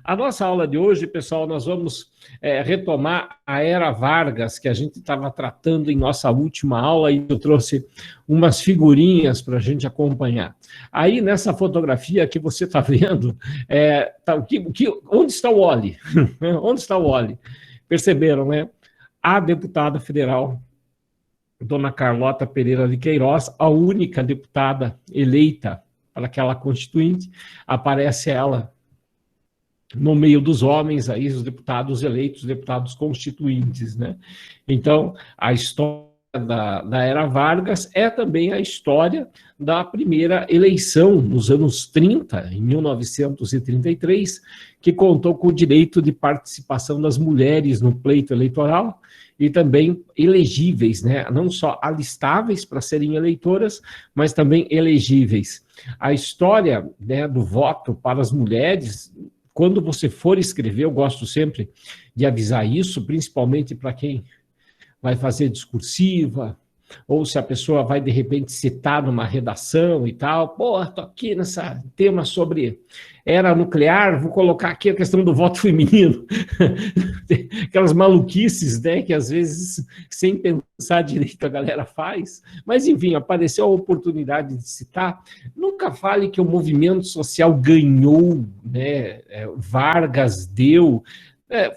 A nossa aula de hoje, pessoal, nós vamos retomar a Era Vargas, que a gente estava tratando em nossa última aula, e eu trouxe umas figurinhas para a gente acompanhar. Aí, nessa fotografia que você está vendo, onde está o Oli? Onde está o Oli? Perceberam, né? A deputada federal, dona Carlota Pereira de Queiroz, a única deputada eleita para aquela constituinte, aparece ela no meio dos homens, aí, os deputados constituintes, né? Então, a história da Era Vargas é também a história da primeira eleição, nos anos 30, em 1933, que contou com o direito de participação das mulheres no pleito eleitoral e também elegíveis, né? Não só alistáveis para serem eleitoras, mas também elegíveis. A história, né, do voto para as mulheres, quando você for escrever, eu gosto sempre de avisar isso, principalmente para quem vai fazer discursiva, ou se a pessoa vai, de repente, citar numa redação e tal. Pô, estou aqui nesse tema sobre era nuclear, vou colocar aqui a questão do voto feminino. Aquelas maluquices, né, que às vezes, sem pensar direito, a galera faz. Mas, enfim, apareceu a oportunidade de citar. Nunca fale que o movimento social ganhou, né, Vargas deu.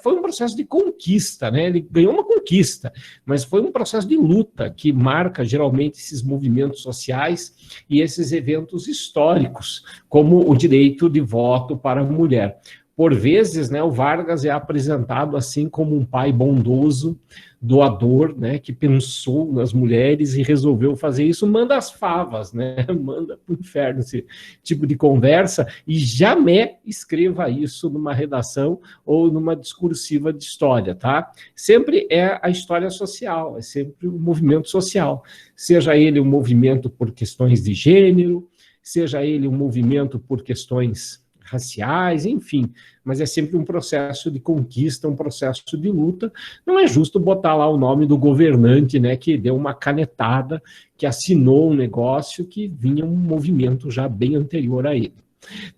Foi um processo de conquista, né? Ele ganhou uma conquista, mas foi um processo de luta que marca geralmente esses movimentos sociais e esses eventos históricos, como o direito de voto para a mulher. Por vezes, né, o Vargas é apresentado assim como um pai bondoso, doador, né, que pensou nas mulheres e resolveu fazer isso. Manda as favas, né, manda para o inferno esse tipo de conversa, e jamais escreva isso numa redação ou numa discursiva de história, tá? Sempre é a história social, é sempre o movimento social, seja ele um movimento por questões de gênero, seja ele um movimento por questões raciais, enfim, mas é sempre um processo de conquista, um processo de luta. Não é justo botar lá o nome do governante, né, que deu uma canetada, que assinou um negócio que vinha um movimento já bem anterior a ele.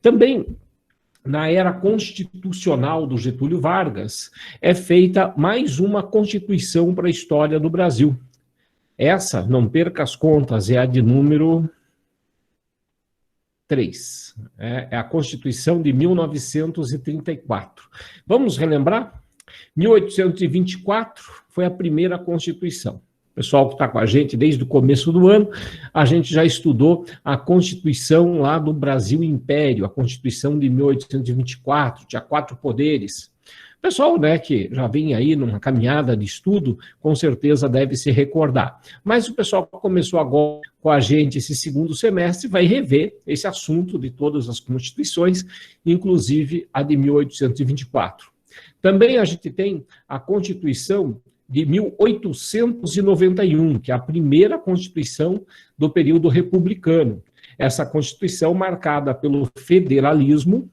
Também, na era constitucional do Getúlio Vargas, é feita mais uma constituição para a história do Brasil. Essa, não perca as contas, é a de número 3. É a Constituição de 1934. Vamos relembrar? 1824 foi a primeira Constituição. O pessoal que está com a gente desde o começo do ano, a gente já estudou a Constituição lá do Brasil Império, a Constituição de 1824, tinha 4 poderes. O pessoal, né, que já vem aí numa caminhada de estudo, com certeza deve se recordar. Mas o pessoal que começou agora com a gente esse segundo semestre vai rever esse assunto de todas as constituições, inclusive a de 1824. Também a gente tem a Constituição de 1891, que é a primeira Constituição do período republicano. Essa Constituição marcada pelo federalismo,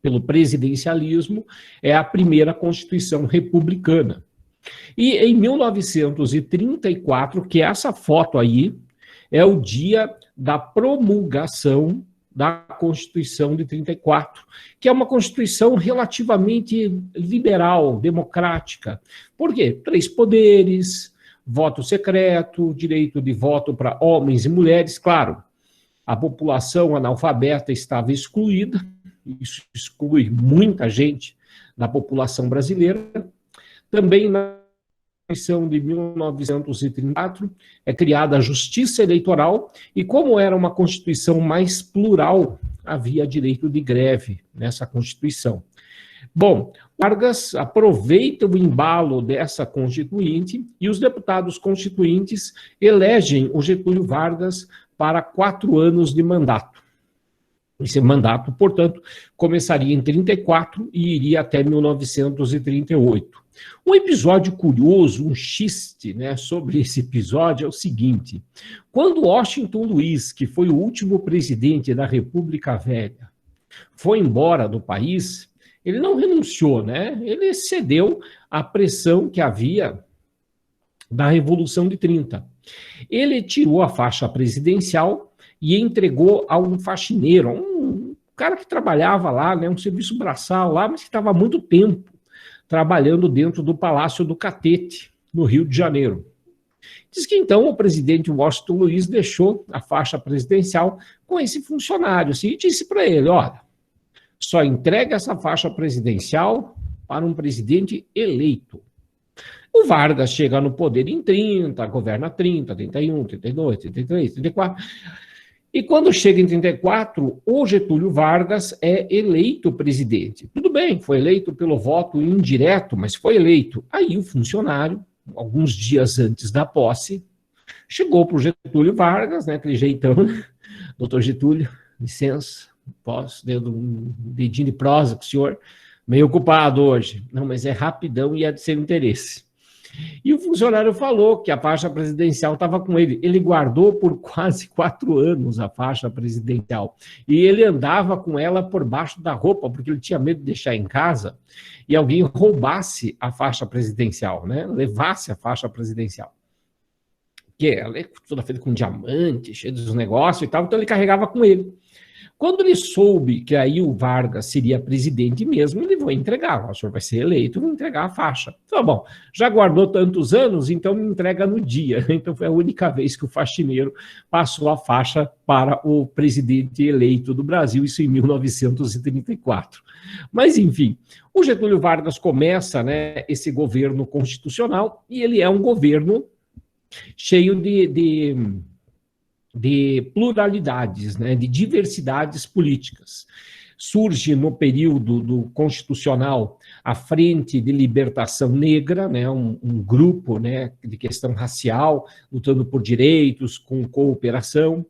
pelo presidencialismo, é a primeira Constituição republicana. E em 1934, que essa foto aí, é o dia da promulgação da Constituição de 34, que é uma Constituição relativamente liberal, democrática. Por quê? 3 poderes, voto secreto, direito de voto para homens e mulheres, claro, a população analfabeta estava excluída, isso exclui muita gente da população brasileira. Também na Constituição de 1934 é criada a Justiça Eleitoral, e como era uma Constituição mais plural, havia direito de greve nessa Constituição. Bom, Vargas aproveita o embalo dessa Constituinte e os deputados constituintes elegem o Getúlio Vargas para 4 anos de mandato. Esse mandato, portanto, começaria em 34 e iria até 1938. Um episódio curioso, um xiste, né, sobre esse episódio é o seguinte: quando Washington Luiz, que foi o último presidente da República Velha, foi embora do país, ele não renunciou, né? Ele cedeu à pressão que havia da Revolução de 30. Ele tirou a faixa presidencial e entregou a um faxineiro, um cara que trabalhava lá, né, um serviço braçal lá, mas que estava há muito tempo trabalhando dentro do Palácio do Catete, no Rio de Janeiro. Diz que então o presidente Washington Luiz deixou a faixa presidencial com esse funcionário assim, e disse para ele, olha, só entrega essa faixa presidencial para um presidente eleito. O Vargas chega no poder em 30, governa 30, 31, 32, 33, 34. E quando chega em 34, o Getúlio Vargas é eleito presidente. Tudo bem, foi eleito pelo voto indireto, mas foi eleito. Aí o funcionário, alguns dias antes da posse, chegou para o Getúlio Vargas, né, aquele jeitão, doutor Getúlio, licença, posso, dando um dedinho de prosa com o senhor, meio ocupado hoje. Não, mas é rapidão e é de seu interesse. E o funcionário falou que a faixa presidencial estava com ele. Ele guardou por quase 4 anos a faixa presidencial. E ele andava com ela por baixo da roupa, porque ele tinha medo de deixar em casa e alguém roubasse a faixa presidencial, né? Levasse a faixa presidencial. Que ela é toda feita com diamante, cheia dos negócios e tal, então ele carregava com ele. Quando ele soube que aí o Vargas seria presidente mesmo, ele vai entregar, o senhor vai ser eleito, vou entregar a faixa. Então, bom, já guardou tantos anos, então me entrega no dia. Então foi a única vez que o faxineiro passou a faixa para o presidente eleito do Brasil, isso em 1934. Mas, enfim, o Getúlio Vargas começa, né, esse governo constitucional e ele é um governo cheio de pluralidades, né, de diversidades políticas. Surge no período do constitucional a Frente de Libertação Negra, né, um grupo, né, de questão racial, lutando por direitos, com cooperação.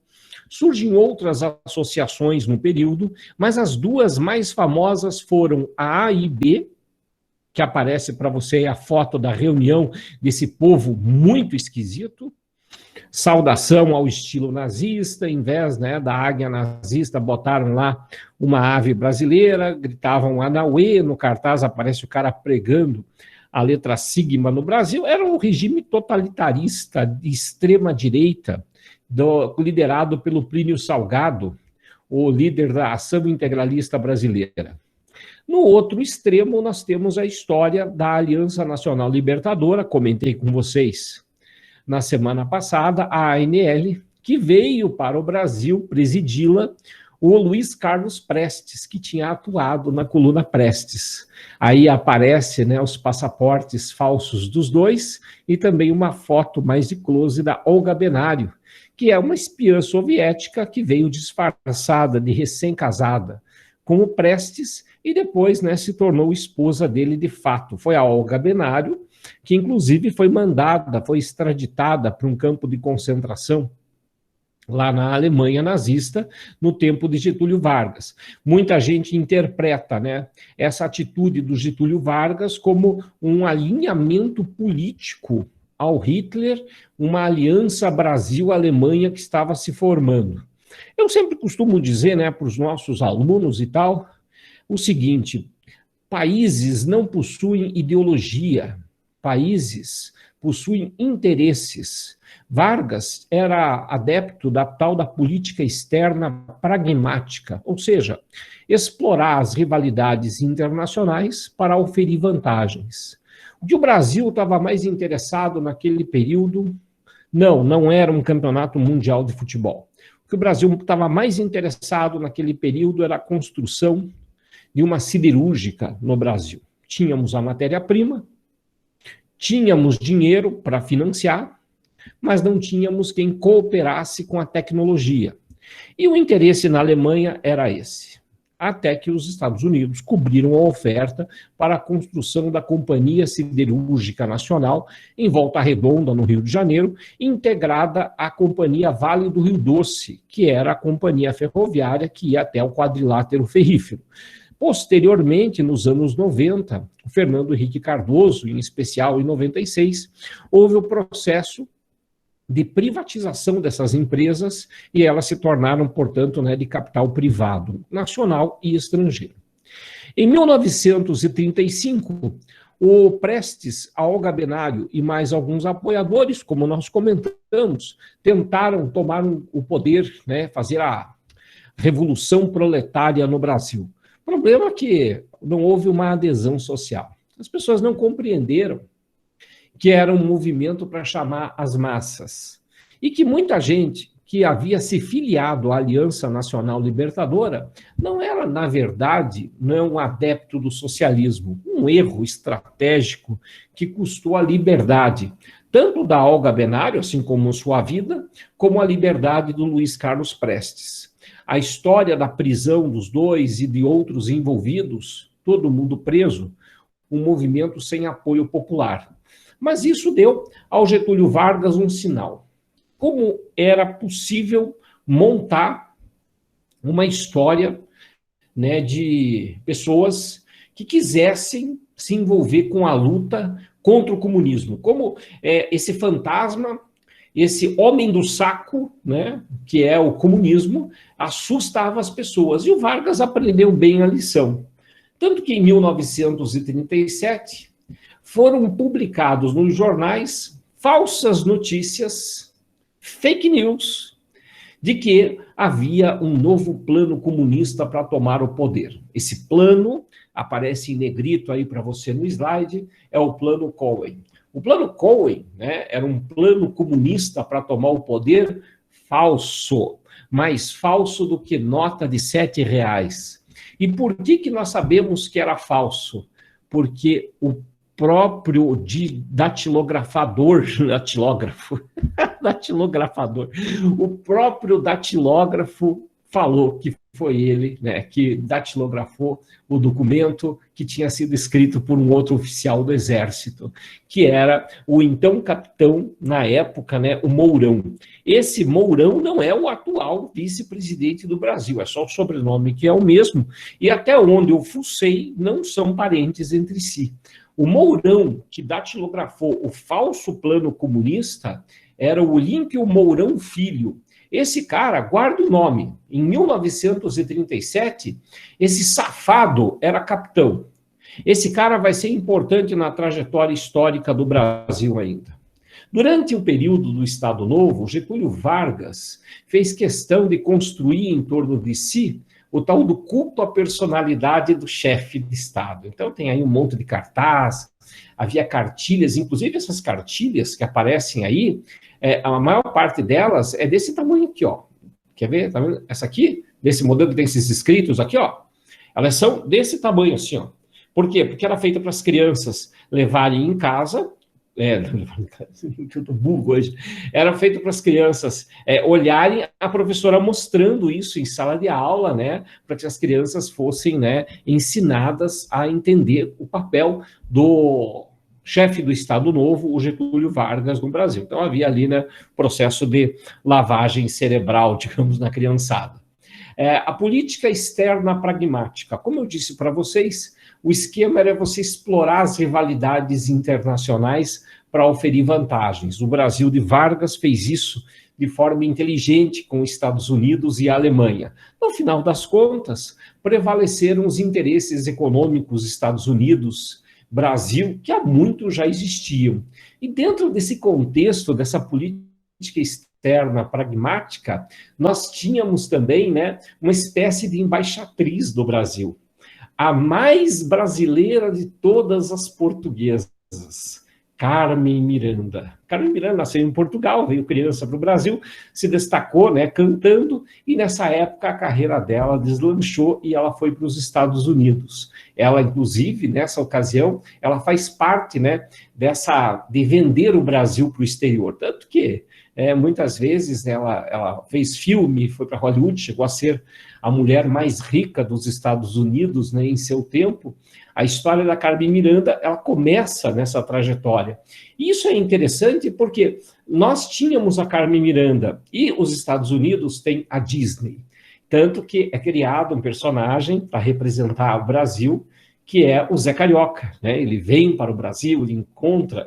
Surgem outras associações no período, mas as duas mais famosas foram a AIB, que aparece para você a foto da reunião desse povo muito esquisito, saudação ao estilo nazista, em vez, né, da águia nazista, botaram lá uma ave brasileira, gritavam Anauê, no cartaz aparece o cara pregando a letra sigma no Brasil. Era um regime totalitarista de extrema-direita, liderado pelo Plínio Salgado, o líder da Ação Integralista Brasileira. No outro extremo, nós temos a história da Aliança Nacional Libertadora, comentei com vocês na semana passada, a ANL, que veio para o Brasil presidi-la o Luiz Carlos Prestes, que tinha atuado na coluna Prestes. Aí aparece, né, os passaportes falsos dos dois e também uma foto mais de close da Olga Benário, que é uma espiã soviética que veio disfarçada de recém-casada com o Prestes e depois, né, se tornou esposa dele de fato. Foi a Olga Benário, que inclusive foi mandada, foi extraditada para um campo de concentração lá na Alemanha nazista, no tempo de Getúlio Vargas. Muita gente interpreta, né, essa atitude do Getúlio Vargas como um alinhamento político ao Hitler, uma aliança Brasil-Alemanha que estava se formando. Eu sempre costumo dizer, né, para os nossos alunos e tal, o seguinte: países não possuem ideologia, países possuem interesses. Vargas era adepto da tal da política externa pragmática, ou seja, explorar as rivalidades internacionais para oferir vantagens. O que o Brasil estava mais interessado naquele período, não era um campeonato mundial de futebol. O que o Brasil estava mais interessado naquele período era a construção de uma siderúrgica no Brasil. Tínhamos a matéria-prima, tínhamos dinheiro para financiar, mas não tínhamos quem cooperasse com a tecnologia. E o interesse na Alemanha era esse. Até que os Estados Unidos cobriram a oferta para a construção da Companhia Siderúrgica Nacional em Volta Redonda, no Rio de Janeiro, integrada à Companhia Vale do Rio Doce, que era a companhia ferroviária que ia até o quadrilátero ferrífero. Posteriormente, nos anos 90, o Fernando Henrique Cardoso, em especial em 96, houve o processo de privatização dessas empresas e elas se tornaram, portanto, né, de capital privado, nacional e estrangeiro. Em 1935, o Prestes, a Olga Benário e mais alguns apoiadores, como nós comentamos, tentaram tomar o poder, né, fazer revolução proletária no Brasil. O problema é que não houve uma adesão social. As pessoas não compreenderam que era um movimento para chamar as massas. E que muita gente que havia se filiado à Aliança Nacional Libertadora não era, na verdade, não um adepto do socialismo. Um erro estratégico que custou a liberdade, tanto da Olga Benário, assim como sua vida, como a liberdade do Luiz Carlos Prestes. A história da prisão dos dois e de outros envolvidos, todo mundo preso, um movimento sem apoio popular. Mas isso deu ao Getúlio Vargas um sinal. Como era possível montar uma história, né, de pessoas que quisessem se envolver com a luta contra o comunismo. Como esse fantasma, esse homem do saco, né, que é o comunismo, assustava as pessoas. E o Vargas aprendeu bem a lição. Tanto que em 1937 foram publicados nos jornais falsas notícias, fake news, de que havia um novo plano comunista para tomar o poder. Esse plano, aparece em negrito aí para você no slide, é o Plano Cohen. O Plano Cohen, né, era um plano comunista para tomar o poder falso, mais falso do que nota de R$7. E por que nós sabemos que era falso? Porque o próprio datilografador, o próprio datilógrafo falou que foi ele, né, que datilografou o documento que tinha sido escrito por um outro oficial do Exército, que era o então capitão, na época, né, o Mourão. Esse Mourão não é o atual vice-presidente do Brasil, é só o sobrenome que é o mesmo, e até onde eu fucei, não são parentes entre si. O Mourão, que datilografou o falso plano comunista, era o Olímpio Mourão Filho. Esse cara, guarda o nome, em 1937, esse safado era capitão. Esse cara vai ser importante na trajetória histórica do Brasil ainda. Durante o período do Estado Novo, Getúlio Vargas fez questão de construir em torno de si o tal do culto à personalidade do chefe de Estado. Então tem aí um monte de cartaz, havia cartilhas, inclusive essas cartilhas que aparecem aí, a maior parte delas é desse tamanho aqui, ó. Quer ver? Tá vendo? Essa aqui, desse modelo que tem esses escritos aqui, ó, elas são desse tamanho assim, ó. Por quê? Porque era feita para as crianças levarem em casa, que eu tô burro hoje, era feito para as crianças olharem a professora mostrando isso em sala de aula, né, para que as crianças fossem, né, ensinadas a entender o papel do chefe do Estado Novo, o Getúlio Vargas, no Brasil. Então havia ali, né, processo de lavagem cerebral, digamos, na criançada. A política externa pragmática. Como eu disse para vocês, o esquema era você explorar as rivalidades internacionais para oferir vantagens. O Brasil de Vargas fez isso de forma inteligente com os Estados Unidos e a Alemanha. No final das contas, prevaleceram os interesses econômicos dos Estados Unidos, Brasil, que há muito já existiam. E dentro desse contexto, dessa política externa pragmática, nós tínhamos também, né, uma espécie de embaixatriz do Brasil, a mais brasileira de todas as portuguesas, Carmen Miranda. Carmen Miranda nasceu em Portugal, veio criança para o Brasil, se destacou, né, cantando, e nessa época a carreira dela deslanchou e ela foi para os Estados Unidos. Ela, inclusive, nessa ocasião, ela faz parte, né, de vender o Brasil para o exterior, tanto que muitas vezes ela fez filme, foi para Hollywood, chegou a ser a mulher mais rica dos Estados Unidos, né, em seu tempo. A história da Carmen Miranda, ela começa nessa trajetória. E isso é interessante porque nós tínhamos a Carmen Miranda e os Estados Unidos têm a Disney. Tanto que é criado um personagem para representar o Brasil, que é o Zé Carioca, né? Ele vem para o Brasil, ele encontra,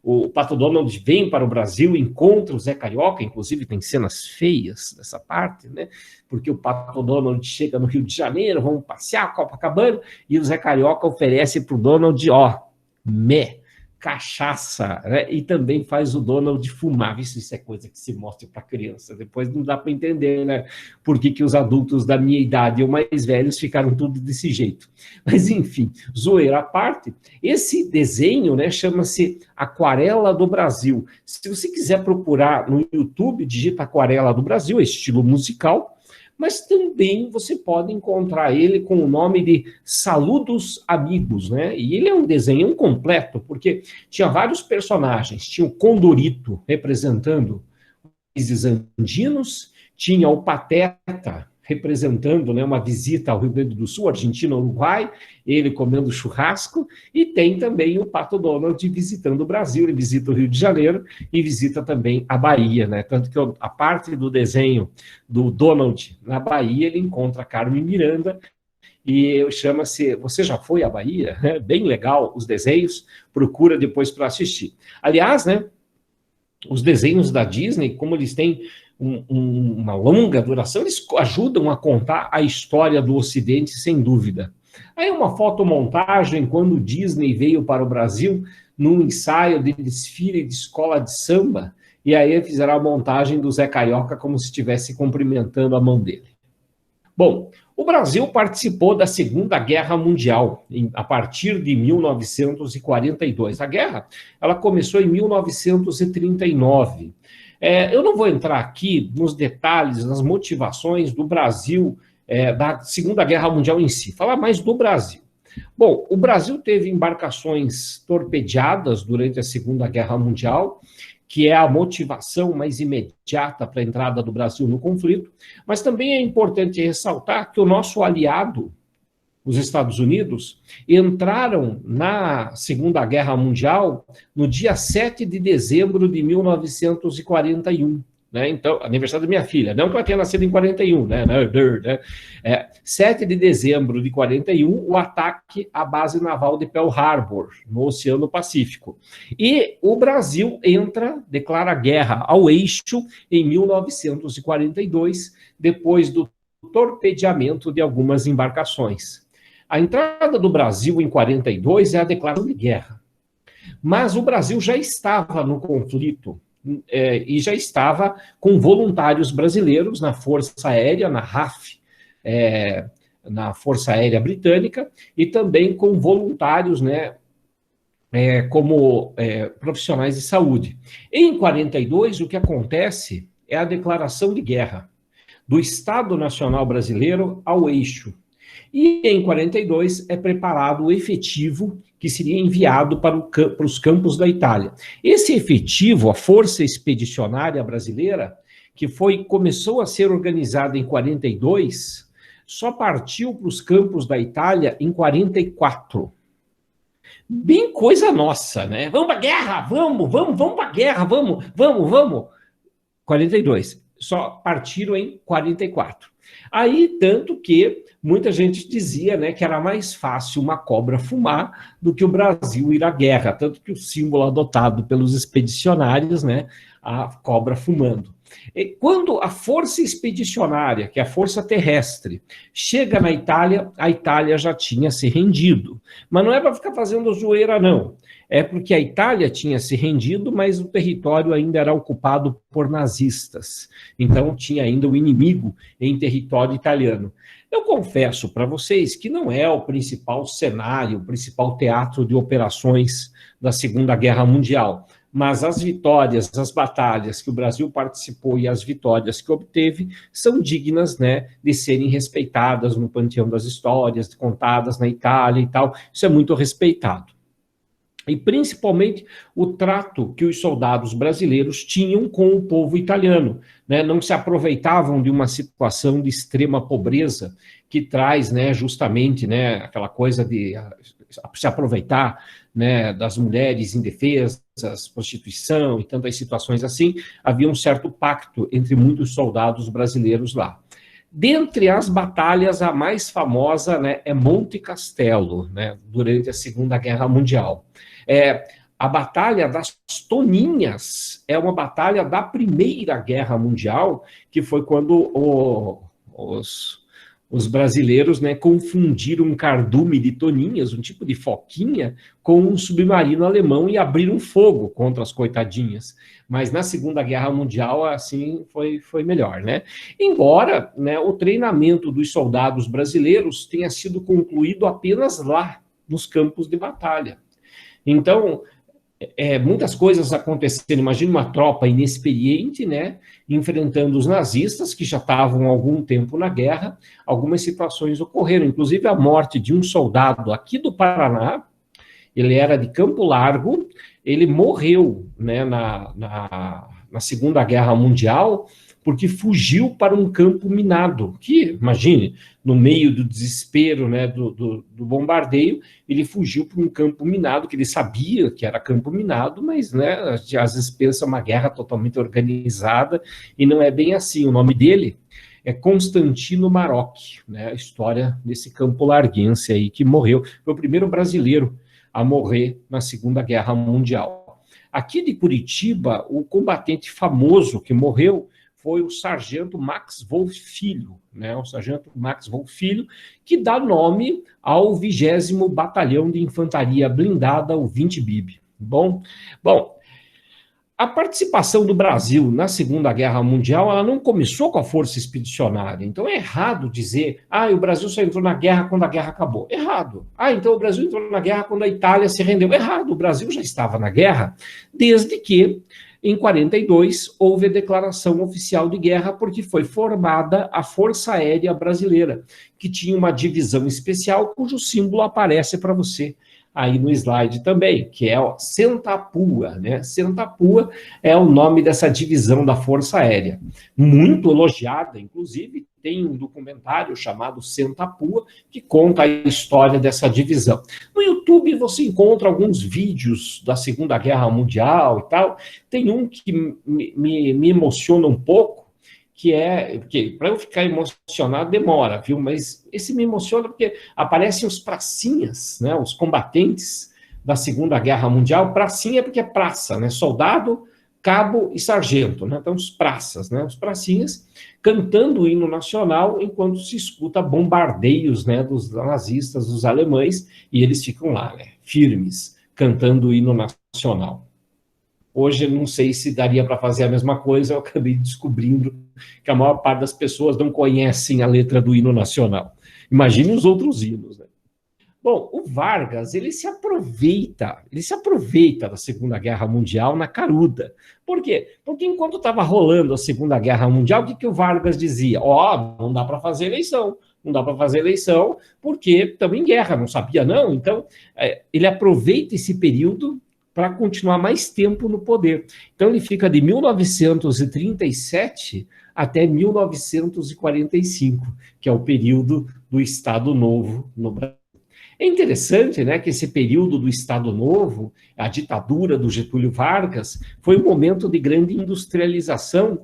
o Pato Donald vem para o Brasil, encontra o Zé Carioca, inclusive tem cenas feias dessa parte, né? Porque o Pato Donald chega no Rio de Janeiro, vamos passear, Copacabana, e o Zé Carioca oferece para o Donald, cachaça, né? E também faz o Donald fumar. Isso é coisa que se mostra para criança. Depois não dá para entender, né? Por que os adultos da minha idade ou mais velhos ficaram tudo desse jeito. Mas, enfim, zoeira à parte, esse desenho, né, chama-se Aquarela do Brasil. Se você quiser procurar no YouTube, digita Aquarela do Brasil, é estilo musical, mas também você pode encontrar ele com o nome de Saludos Amigos, né? E ele é um desenho completo, porque tinha vários personagens. Tinha o Condorito representando os países andinos, tinha o Pateta representando, né, uma visita ao Rio Grande do Sul, Argentina, Uruguai, ele comendo churrasco, e tem também o Pato Donald visitando o Brasil, ele visita o Rio de Janeiro e visita também a Bahia, né? Tanto que a parte do desenho do Donald na Bahia, ele encontra a Carmen Miranda, e chama-se Você Já Foi à Bahia? É bem legal os desenhos, procura depois para assistir. Aliás, né, os desenhos da Disney, como eles têm uma longa duração, eles ajudam a contar a história do Ocidente, sem dúvida. Aí uma fotomontagem, quando o Disney veio para o Brasil, num ensaio de desfile de escola de samba, e aí fizeram a montagem do Zé Carioca como se estivesse cumprimentando a mão dele. Bom, o Brasil participou da Segunda Guerra Mundial a partir de 1942. A guerra, ela começou em 1939. Eu não vou entrar aqui nos detalhes, nas motivações do Brasil, da Segunda Guerra Mundial em si, falar mais do Brasil. Bom, o Brasil teve embarcações torpedeadas durante a Segunda Guerra Mundial, que é a motivação mais imediata para a entrada do Brasil no conflito, mas também é importante ressaltar que o nosso aliado, os Estados Unidos, entraram na Segunda Guerra Mundial no dia 7 de dezembro de 1941. Né? Então, aniversário da minha filha, não que ela tenha nascido em 41, né? 7 de dezembro de 41, o ataque à base naval de Pearl Harbor, no Oceano Pacífico. E o Brasil declara guerra ao eixo em 1942, depois do torpedeamento de algumas embarcações. A entrada do Brasil em 42 é a declaração de guerra. Mas o Brasil já estava no conflito e já estava com voluntários brasileiros na Força Aérea, na RAF, na Força Aérea Britânica, e também com voluntários, né, como profissionais de saúde. Em 42, o que acontece é a declaração de guerra do Estado Nacional Brasileiro ao eixo. E em 42 é preparado o efetivo que seria enviado para os campos da Itália. Esse efetivo, a Força Expedicionária Brasileira, que começou a ser organizada em 42, só partiu para os campos da Itália em 44. Bem coisa nossa, né? Vamos para a guerra, vamos para a guerra, vamos. 42. Só partiram em 44. Aí, tanto que muita gente dizia, né, que era mais fácil uma cobra fumar do que o Brasil ir à guerra, tanto que o símbolo adotado pelos expedicionários, né, a cobra fumando. E quando a força expedicionária, que é a força terrestre, chega na Itália, a Itália já tinha se rendido. Mas não é para ficar fazendo zoeira, não. É porque a Itália tinha se rendido, mas o território ainda era ocupado por nazistas. Então, tinha ainda o inimigo em território italiano. Eu confesso para vocês que não é o principal cenário, o principal teatro de operações da Segunda Guerra Mundial, mas as vitórias, as batalhas que o Brasil participou e as vitórias que obteve são dignas, né, de serem respeitadas no panteão das histórias, contadas na Itália e tal. Isso é muito respeitado. E principalmente o trato que os soldados brasileiros tinham com o povo italiano, né? Não se aproveitavam de uma situação de extrema pobreza que traz, né, justamente, né, aquela coisa de se aproveitar, né, das mulheres indefesas, prostituição e tantas situações assim. Havia um certo pacto entre muitos soldados brasileiros lá. Dentre as batalhas, a mais famosa, né, é Monte Castelo, né, durante a Segunda Guerra Mundial. A Batalha das Toninhas é uma batalha da Primeira Guerra Mundial, que foi quando os brasileiros, né, confundiram um cardume de toninhas, um tipo de foquinha, com um submarino alemão e abriram fogo contra as coitadinhas. Mas na Segunda Guerra Mundial, assim, foi melhor, né? Embora, né, o treinamento dos soldados brasileiros tenha sido concluído apenas lá, nos campos de batalha. Então, muitas coisas aconteceram. Imagina uma tropa inexperiente, né, enfrentando os nazistas, que já estavam há algum tempo na guerra. Algumas situações ocorreram, inclusive a morte de um soldado aqui do Paraná. Ele era de Campo Largo, ele morreu, né, na Segunda Guerra Mundial, porque fugiu para um campo minado, que, imagine, no meio do desespero, né, do bombardeio, ele fugiu para um campo minado, que ele sabia que era campo minado, mas, né, às vezes pensa uma guerra totalmente organizada, e não é bem assim. O nome dele é Constantino Maroc, né, a história desse campo larguense aí, que morreu, foi o primeiro brasileiro a morrer na Segunda Guerra Mundial. Aqui de Curitiba, o combatente famoso que morreu foi o sargento Max Wolff Filho, né? O sargento Max Wolff Filho, que dá nome ao 20º Batalhão de Infantaria Blindada, o 20 BIB. Bom, a participação do Brasil na Segunda Guerra Mundial, ela não começou com a força expedicionária. Então é errado dizer, o Brasil só entrou na guerra quando a guerra acabou. Errado. Então o Brasil entrou na guerra quando a Itália se rendeu. Errado. O Brasil já estava na guerra desde que, em 42, houve a declaração oficial de guerra, porque foi formada a Força Aérea Brasileira, que tinha uma divisão especial cujo símbolo aparece para você aí no slide também, que é o Sentapua, né? Sentapua é o nome dessa divisão da Força Aérea. Muito elogiada, inclusive, tem um documentário chamado Sentapua, que conta a história dessa divisão. No YouTube você encontra alguns vídeos da Segunda Guerra Mundial e tal. Tem um que me emociona um pouco, que para eu ficar emocionado demora, viu? Mas esse me emociona porque aparecem os pracinhas, né? Os combatentes da Segunda Guerra Mundial. Pracinha porque é praça, né? Soldado, cabo e sargento, né? Então os praças, né? Os pracinhas cantando o hino nacional enquanto se escuta bombardeios, né? Dos nazistas, dos alemães, e eles ficam lá, né? Firmes, cantando o hino nacional. Hoje, não sei se daria para fazer a mesma coisa, eu acabei descobrindo que a maior parte das pessoas não conhecem a letra do hino nacional. Imagine os outros hinos, né? Bom, o Vargas, ele se aproveita da Segunda Guerra Mundial na caruda. Por quê? Porque enquanto estava rolando a Segunda Guerra Mundial, o que o Vargas dizia? Não dá para fazer eleição. Não dá para fazer eleição porque estamos em guerra, não sabia não? Então, ele aproveita esse período para continuar mais tempo no poder. Então, ele fica de 1937 até 1945, que é o período do Estado Novo no Brasil. É interessante, né, que esse período do Estado Novo, a ditadura do Getúlio Vargas, foi um momento de grande industrialização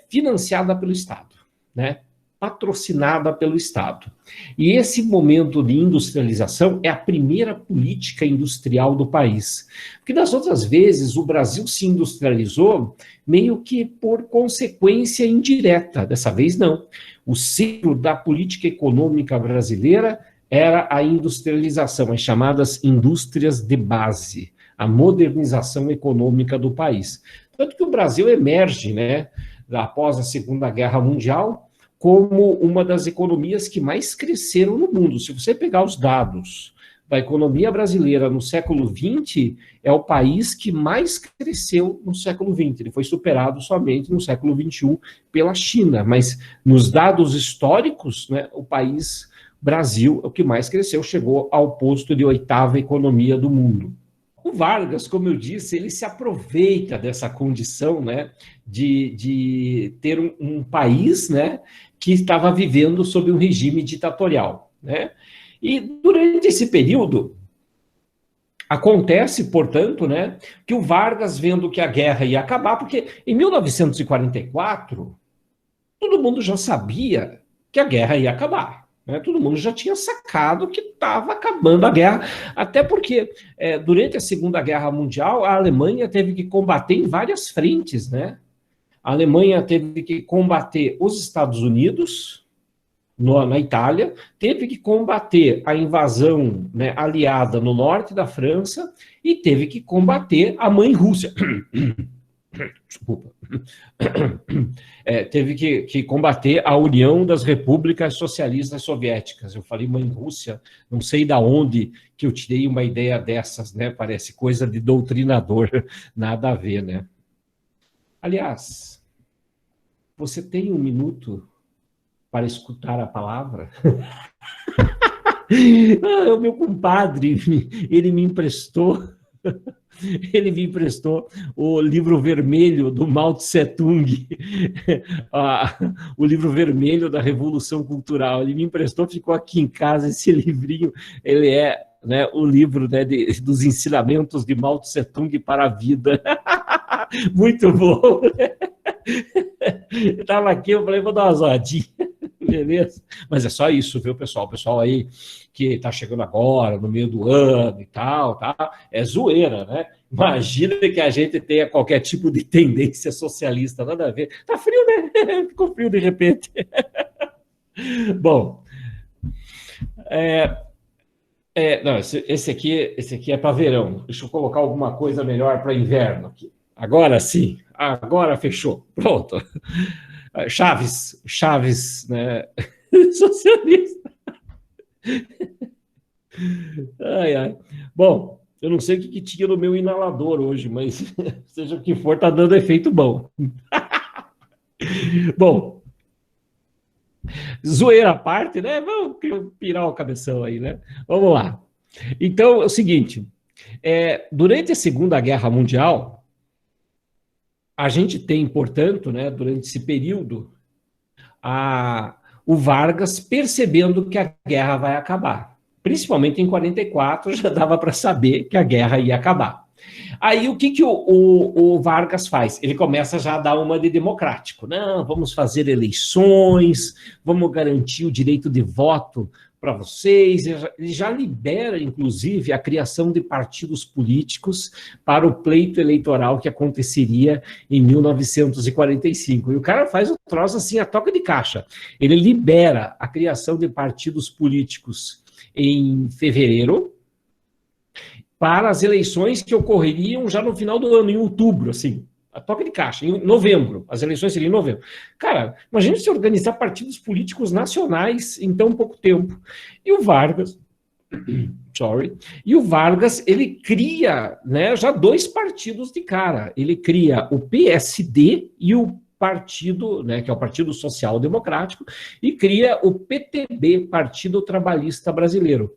financiada pelo Estado, né? Patrocinada pelo Estado. E esse momento de industrialização é a primeira política industrial do país. Porque das outras vezes o Brasil se industrializou meio que por consequência indireta. Dessa vez não. O centro da política econômica brasileira era a industrialização, as chamadas indústrias de base, a modernização econômica do país. Tanto que o Brasil emerge, né, após a Segunda Guerra Mundial, como uma das economias que mais cresceram no mundo. Se você pegar os dados da economia brasileira no século XX, é o país que mais cresceu no século XX. Ele foi superado somente no século XXI pela China, mas nos dados históricos, né, o país Brasil é o que mais cresceu, chegou ao posto de 8ª economia do mundo. O Vargas, como eu disse, ele se aproveita dessa condição, né, de ter um país, né, que estava vivendo sob um regime ditatorial, né? E durante esse período acontece, portanto, né, que o Vargas, vendo que a guerra ia acabar, porque em 1944 todo mundo já sabia que a guerra ia acabar. Todo mundo já tinha sacado que estava acabando a guerra, até porque durante a Segunda Guerra Mundial a Alemanha teve que combater em várias frentes, né? A Alemanha teve que combater os Estados Unidos, na Itália, teve que combater a invasão, né, aliada no norte da França e teve que combater a mãe Rússia. Desculpa. Teve que combater a União das Repúblicas Socialistas Soviéticas. Eu falei mãe Rússia, não sei de onde que eu tirei uma ideia dessas, né? Parece coisa de doutrinador, nada a ver, né? Aliás, você tem um minuto para escutar a palavra? O meu compadre, ele me emprestou o livro vermelho do Mao Tse Tung, o livro vermelho da Revolução Cultural. Ele me emprestou, ficou aqui em casa esse livrinho. Ele é, né, o livro, né, dos ensinamentos de Mao Tse Tung para a vida. Muito bom. Eu estava aqui, eu falei, vou dar uma zoadinha. Beleza? Mas é só isso, viu, pessoal? O pessoal aí que está chegando agora, no meio do ano e tal, tá? É zoeira, né? Imagina que a gente tenha qualquer tipo de tendência socialista, nada a ver. Tá frio, né? Ficou frio de repente. Bom, não, esse aqui é para verão. Deixa eu colocar alguma coisa melhor para inverno aqui. Agora sim, agora fechou. Pronto. Chaves, né? Socialista. Ai, ai. Bom, eu não sei o que tinha no meu inalador hoje, mas seja o que for, tá dando efeito bom. Bom, zoeira à parte, né? Vamos pirar o cabeção aí, né? Vamos lá. Então, é o seguinte, durante a Segunda Guerra Mundial, a gente tem, portanto, né, durante esse período, o Vargas percebendo que a guerra vai acabar. Principalmente em 44, já dava para saber que a guerra ia acabar. Aí o que o Vargas faz? Ele começa já a dar uma de democrático. Não, vamos fazer eleições, vamos garantir o direito de voto para vocês. Ele já libera, inclusive, a criação de partidos políticos para o pleito eleitoral que aconteceria em 1945. E o cara faz o troço assim, a toca de caixa. Ele libera a criação de partidos políticos em fevereiro, para as eleições que ocorreriam já no final do ano, em outubro, assim, a toca de caixa, em novembro, as eleições seriam em novembro. Cara, imagina se organizar partidos políticos nacionais em tão pouco tempo. E o Vargas, ele cria, né, já dois partidos de cara. Ele cria o PSD e o partido, né, que é o Partido Social Democrático, e cria o PTB, Partido Trabalhista Brasileiro.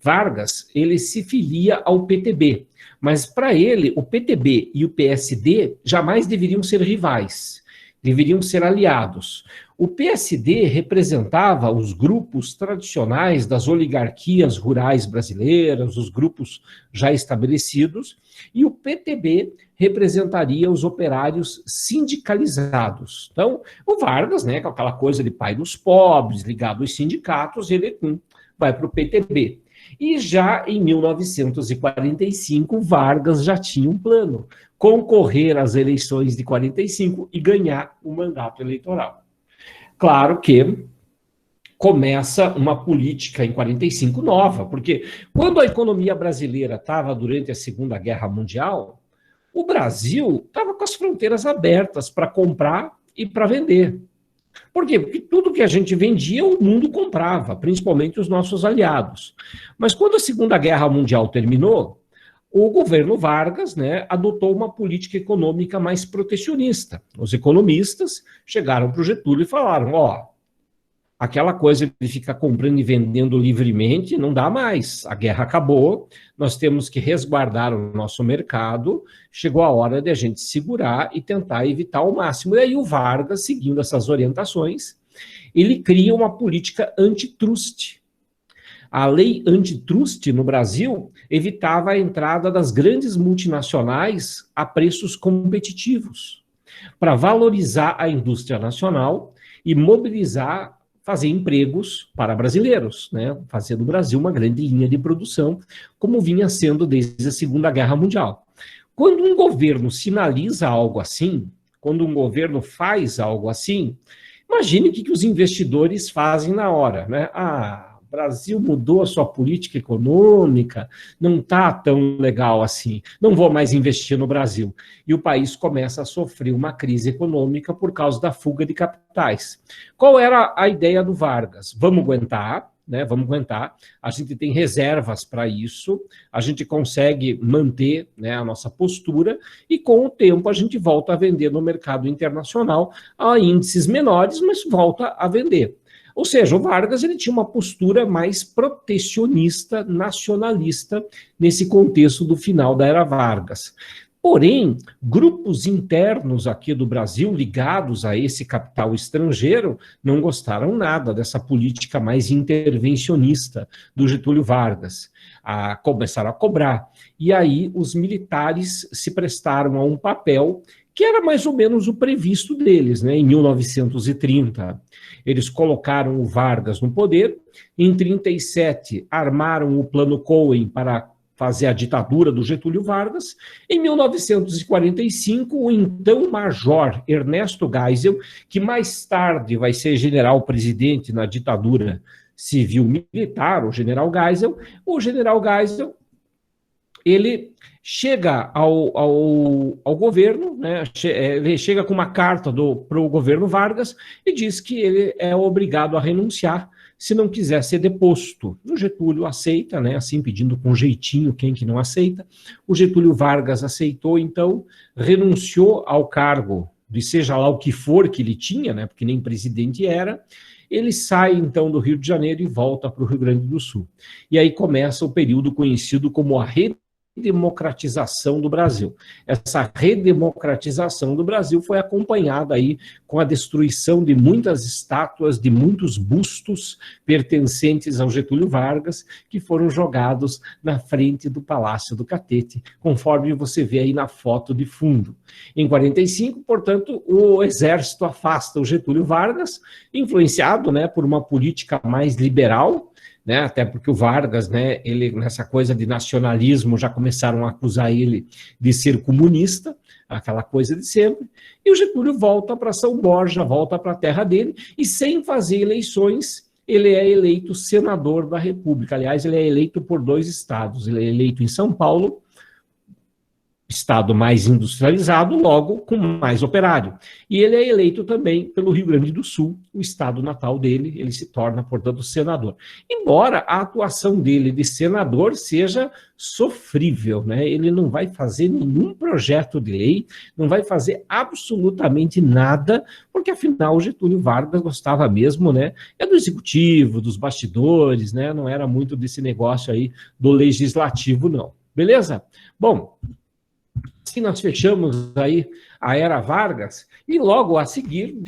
Vargas, ele se filia ao PTB, mas para ele, o PTB e o PSD jamais deveriam ser rivais, deveriam ser aliados. O PSD representava os grupos tradicionais das oligarquias rurais brasileiras, os grupos já estabelecidos, e o PTB representaria os operários sindicalizados. Então, o Vargas, né, com aquela coisa de pai dos pobres, ligado aos sindicatos, ele vai para o PTB. E já em 1945, Vargas já tinha um plano: concorrer às eleições de 45 e ganhar o mandato eleitoral. Claro que começa uma política em 45 nova, porque quando a economia brasileira estava durante a Segunda Guerra Mundial, o Brasil estava com as fronteiras abertas para comprar e para vender. Por quê? Porque tudo que a gente vendia, o mundo comprava, principalmente os nossos aliados. Mas quando a Segunda Guerra Mundial terminou, o governo Vargas, né, adotou uma política econômica mais protecionista. Os economistas chegaram para o Getúlio e falaram: aquela coisa de ficar comprando e vendendo livremente não dá mais. A guerra acabou, nós temos que resguardar o nosso mercado, chegou a hora de a gente segurar e tentar evitar ao máximo. E aí o Vargas, seguindo essas orientações, ele cria uma política antitrust. A lei antitrust no Brasil evitava a entrada das grandes multinacionais a preços competitivos, para valorizar a indústria nacional e mobilizar, fazer empregos para brasileiros, né? Fazer do Brasil uma grande linha de produção, como vinha sendo desde a Segunda Guerra Mundial. Quando um governo sinaliza algo assim, quando um governo faz algo assim, Imagine o que os investidores fazem na hora, né? Ah, o Brasil mudou a sua política econômica, não está tão legal assim, não vou mais investir no Brasil. E o país começa a sofrer uma crise econômica por causa da fuga de capitais. Qual era a ideia do Vargas? Vamos aguentar, né? Vamos aguentar. A gente tem reservas para isso, a gente consegue manter, né, a nossa postura e com o tempo a gente volta a vender no mercado internacional a índices menores, mas volta a vender. Ou seja, o Vargas ele tinha uma postura mais protecionista, nacionalista, nesse contexto do final da era Vargas. Porém, grupos internos aqui do Brasil, ligados a esse capital estrangeiro, não gostaram nada dessa política mais intervencionista do Getúlio Vargas. Começaram a cobrar. E aí os militares se prestaram a um papel que era mais ou menos o previsto deles, né? Em 1930. Eles colocaram o Vargas no poder, em 1937 armaram o Plano Cohen para fazer a ditadura do Getúlio Vargas. Em 1945, o então major Ernesto Geisel, que mais tarde vai ser general-presidente na ditadura civil-militar, o general Geisel, ele chega ao governo, né, ele chega com uma carta para o governo Vargas e diz que ele é obrigado a renunciar se não quiser ser deposto. O Getúlio aceita, né, assim pedindo com jeitinho quem que não aceita. O Getúlio Vargas aceitou, então, renunciou ao cargo de seja lá o que for que ele tinha, né, porque nem presidente era. Ele sai, então, do Rio de Janeiro e volta para o Rio Grande do Sul. E aí começa o período conhecido como a redemocratização do Brasil. Essa redemocratização do Brasil foi acompanhada aí com a destruição de muitas estátuas, de muitos bustos pertencentes ao Getúlio Vargas, que foram jogados na frente do Palácio do Catete, conforme você vê aí na foto de fundo. Em 45, portanto, o exército afasta o Getúlio Vargas, influenciado, né, por uma política mais liberal, né, até porque o Vargas, né, ele, nessa coisa de nacionalismo, já começaram a acusar ele de ser comunista, aquela coisa de sempre, e o Getúlio volta para São Borja, volta para a terra dele, e sem fazer eleições, ele é eleito senador da República. Aliás, ele é eleito por 2 estados, ele é eleito em São Paulo, estado mais industrializado, logo com mais operário. E ele é eleito também pelo Rio Grande do Sul, o estado natal dele, ele se torna, portanto, senador. Embora a atuação dele de senador seja sofrível, né? Ele não vai fazer nenhum projeto de lei, não vai fazer absolutamente nada, porque afinal o Getúlio Vargas gostava mesmo, né? É do executivo, dos bastidores, né? Não era muito desse negócio aí do legislativo, não. Beleza? Bom, assim nós fechamos aí a era Vargas, e logo a seguir,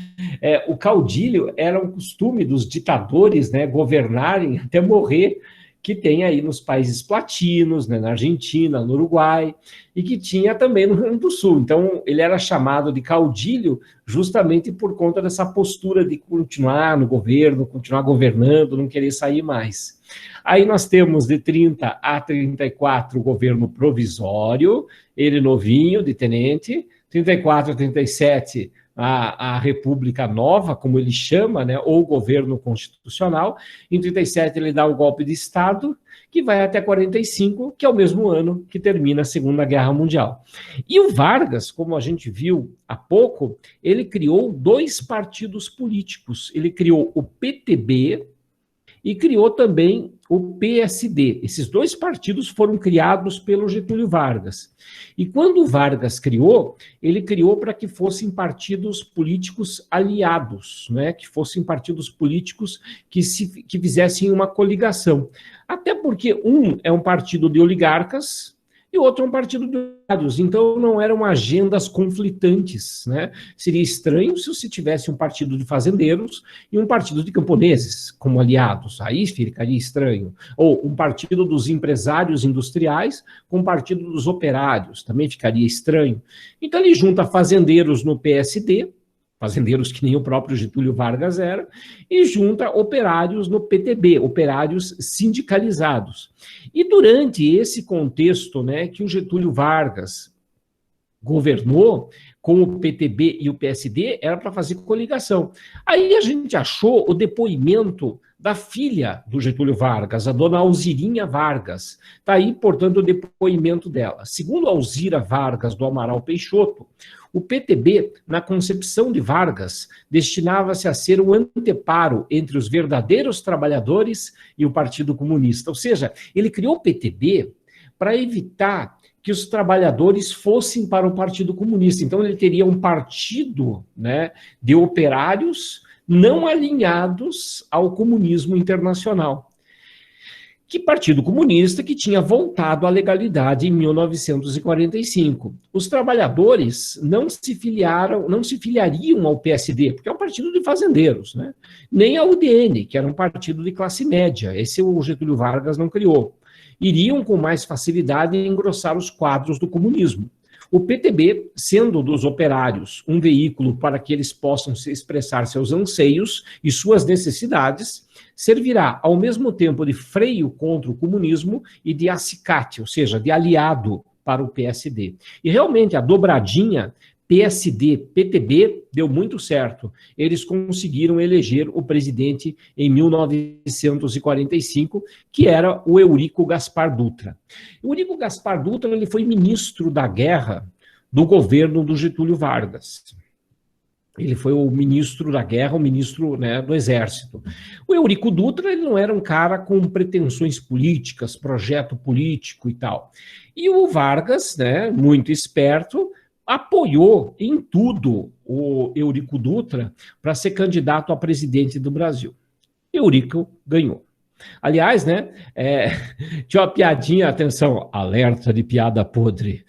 o caudilho era um costume dos ditadores, né, governarem até morrer, que tem aí nos países latinos, né, na Argentina, no Uruguai, e que tinha também no Rio Grande do Sul. Então, ele era chamado de caudilho justamente por conta dessa postura de continuar no governo, continuar governando, não querer sair mais. Aí nós temos de 30 a 34 o governo provisório, ele novinho, de tenente, 34 a 37 a República Nova, como ele chama, né, ou governo constitucional. Em 37 ele dá o golpe de Estado, que vai até 45, que é o mesmo ano que termina a Segunda Guerra Mundial. E o Vargas, como a gente viu há pouco, ele criou 2 partidos políticos. Ele criou o PTB e criou também o PSD. Esses 2 partidos foram criados pelo Getúlio Vargas. E quando o Vargas criou, ele criou para que fossem partidos políticos aliados, né? Que fossem partidos políticos que fizessem uma coligação. Até porque um é um partido de oligarcas e outro é um partido de operários, então não eram agendas conflitantes, né? Seria estranho se você tivesse um partido de fazendeiros e um partido de camponeses como aliados, aí ficaria estranho. Ou um partido dos empresários industriais com um partido dos operários, também ficaria estranho. Então ele junta fazendeiros no PSD, fazendeiros que nem o próprio Getúlio Vargas era, e junta operários no PTB, operários sindicalizados. E durante esse contexto, né, que o Getúlio Vargas governou com o PTB e o PSD, era para fazer coligação. Aí a gente achou o depoimento da filha do Getúlio Vargas, a dona Alzirinha Vargas. Está aí, portanto, o depoimento dela. Segundo Alzira Vargas do Amaral Peixoto, o PTB, na concepção de Vargas, destinava-se a ser um anteparo entre os verdadeiros trabalhadores e o Partido Comunista. Ou seja, ele criou o PTB para evitar que os trabalhadores fossem para o Partido Comunista. Então, ele teria um partido, né, de operários não alinhados ao comunismo internacional. Que Partido Comunista que tinha voltado à legalidade em 1945. Os trabalhadores não se filiariam ao PSD, porque é um partido de fazendeiros, né? Nem ao UDN, que era um partido de classe média. Esse o Getúlio Vargas não criou. Iriam com mais facilidade engrossar os quadros do comunismo. O PTB, sendo dos operários um veículo para que eles possam expressar seus anseios e suas necessidades, servirá ao mesmo tempo de freio contra o comunismo e de acicate, ou seja, de aliado para o PSD. E realmente a dobradinha PSD-PTB deu muito certo. Eles conseguiram eleger o presidente em 1945, que era o Eurico Gaspar Dutra. O Eurico Gaspar Dutra ele foi ministro da Guerra do governo do Getúlio Vargas. Ele foi o ministro da Guerra, o ministro, né, do Exército. O Eurico Dutra ele não era um cara com pretensões políticas, projeto político e tal. E o Vargas, né, muito esperto, apoiou em tudo o Eurico Dutra para ser candidato a presidente do Brasil. Eurico ganhou. Aliás, né, tinha uma piadinha, atenção, alerta de piada podre.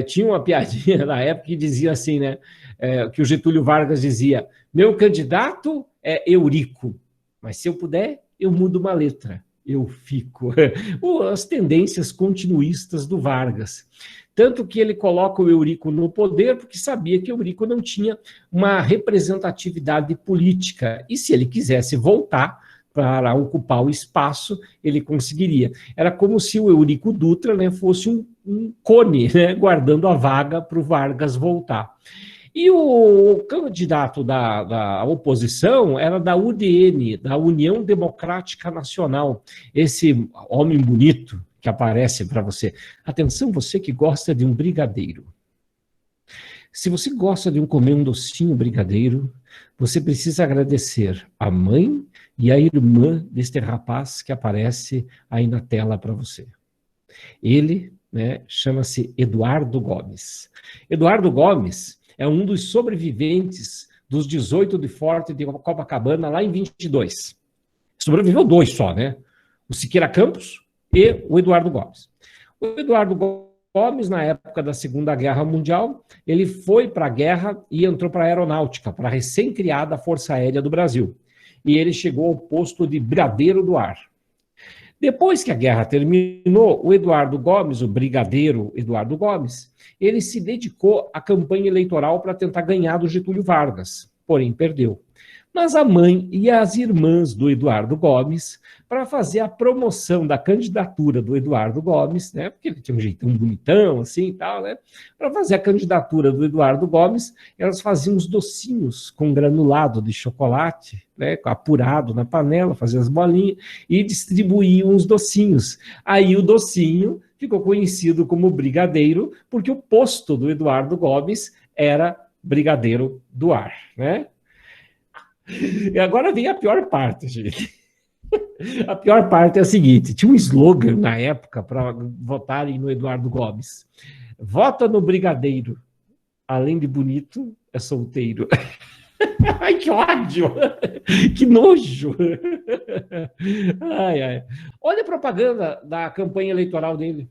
Tinha uma piadinha na época que dizia assim, né, que o Getúlio Vargas dizia, meu candidato é Eurico, mas se eu puder, eu mudo uma letra, eu fico. As tendências continuistas do Vargas. Tanto que ele coloca o Eurico no poder porque sabia que o Eurico não tinha uma representatividade política. E se ele quisesse voltar para ocupar o espaço, ele conseguiria. Era como se o Eurico Dutra, né, fosse um cone, né, guardando a vaga para o Vargas voltar. E o candidato da oposição era da UDN, da União Democrática Nacional. Esse homem bonito que aparece para você. Atenção, você que gosta de um brigadeiro. Se você gosta de comer um docinho brigadeiro, você precisa agradecer a mãe e a irmã deste rapaz que aparece aí na tela para você. Ele, né, chama-se Eduardo Gomes. Eduardo Gomes é um dos sobreviventes dos 18 de Forte de Copacabana lá em 22. Sobreviveu 2 só, né? O Siqueira Campos e o Eduardo Gomes. O Eduardo Gomes, na época da Segunda Guerra Mundial, ele foi para a guerra e entrou para a aeronáutica, para a recém-criada Força Aérea do Brasil. E ele chegou ao posto de brigadeiro do ar. Depois que a guerra terminou, o Eduardo Gomes, o brigadeiro Eduardo Gomes, ele se dedicou à campanha eleitoral para tentar ganhar do Getúlio Vargas, porém perdeu. Mas a mãe e as irmãs do Eduardo Gomes, para fazer a promoção da candidatura do Eduardo Gomes, né, porque ele tinha um jeitão bonitão, assim e tal, né, para fazer a candidatura do Eduardo Gomes, elas faziam uns docinhos com granulado de chocolate, né, apurado na panela, faziam as bolinhas e distribuíam os docinhos. Aí o docinho ficou conhecido como brigadeiro, porque o posto do Eduardo Gomes era brigadeiro do ar, né? E agora vem a pior parte, gente. A pior parte é a seguinte: tinha um slogan na época para votarem no Eduardo Gomes. Vota no brigadeiro. Além de bonito, é solteiro. Ai, que ódio! Que nojo! Ai, ai. Olha a propaganda da campanha eleitoral dele.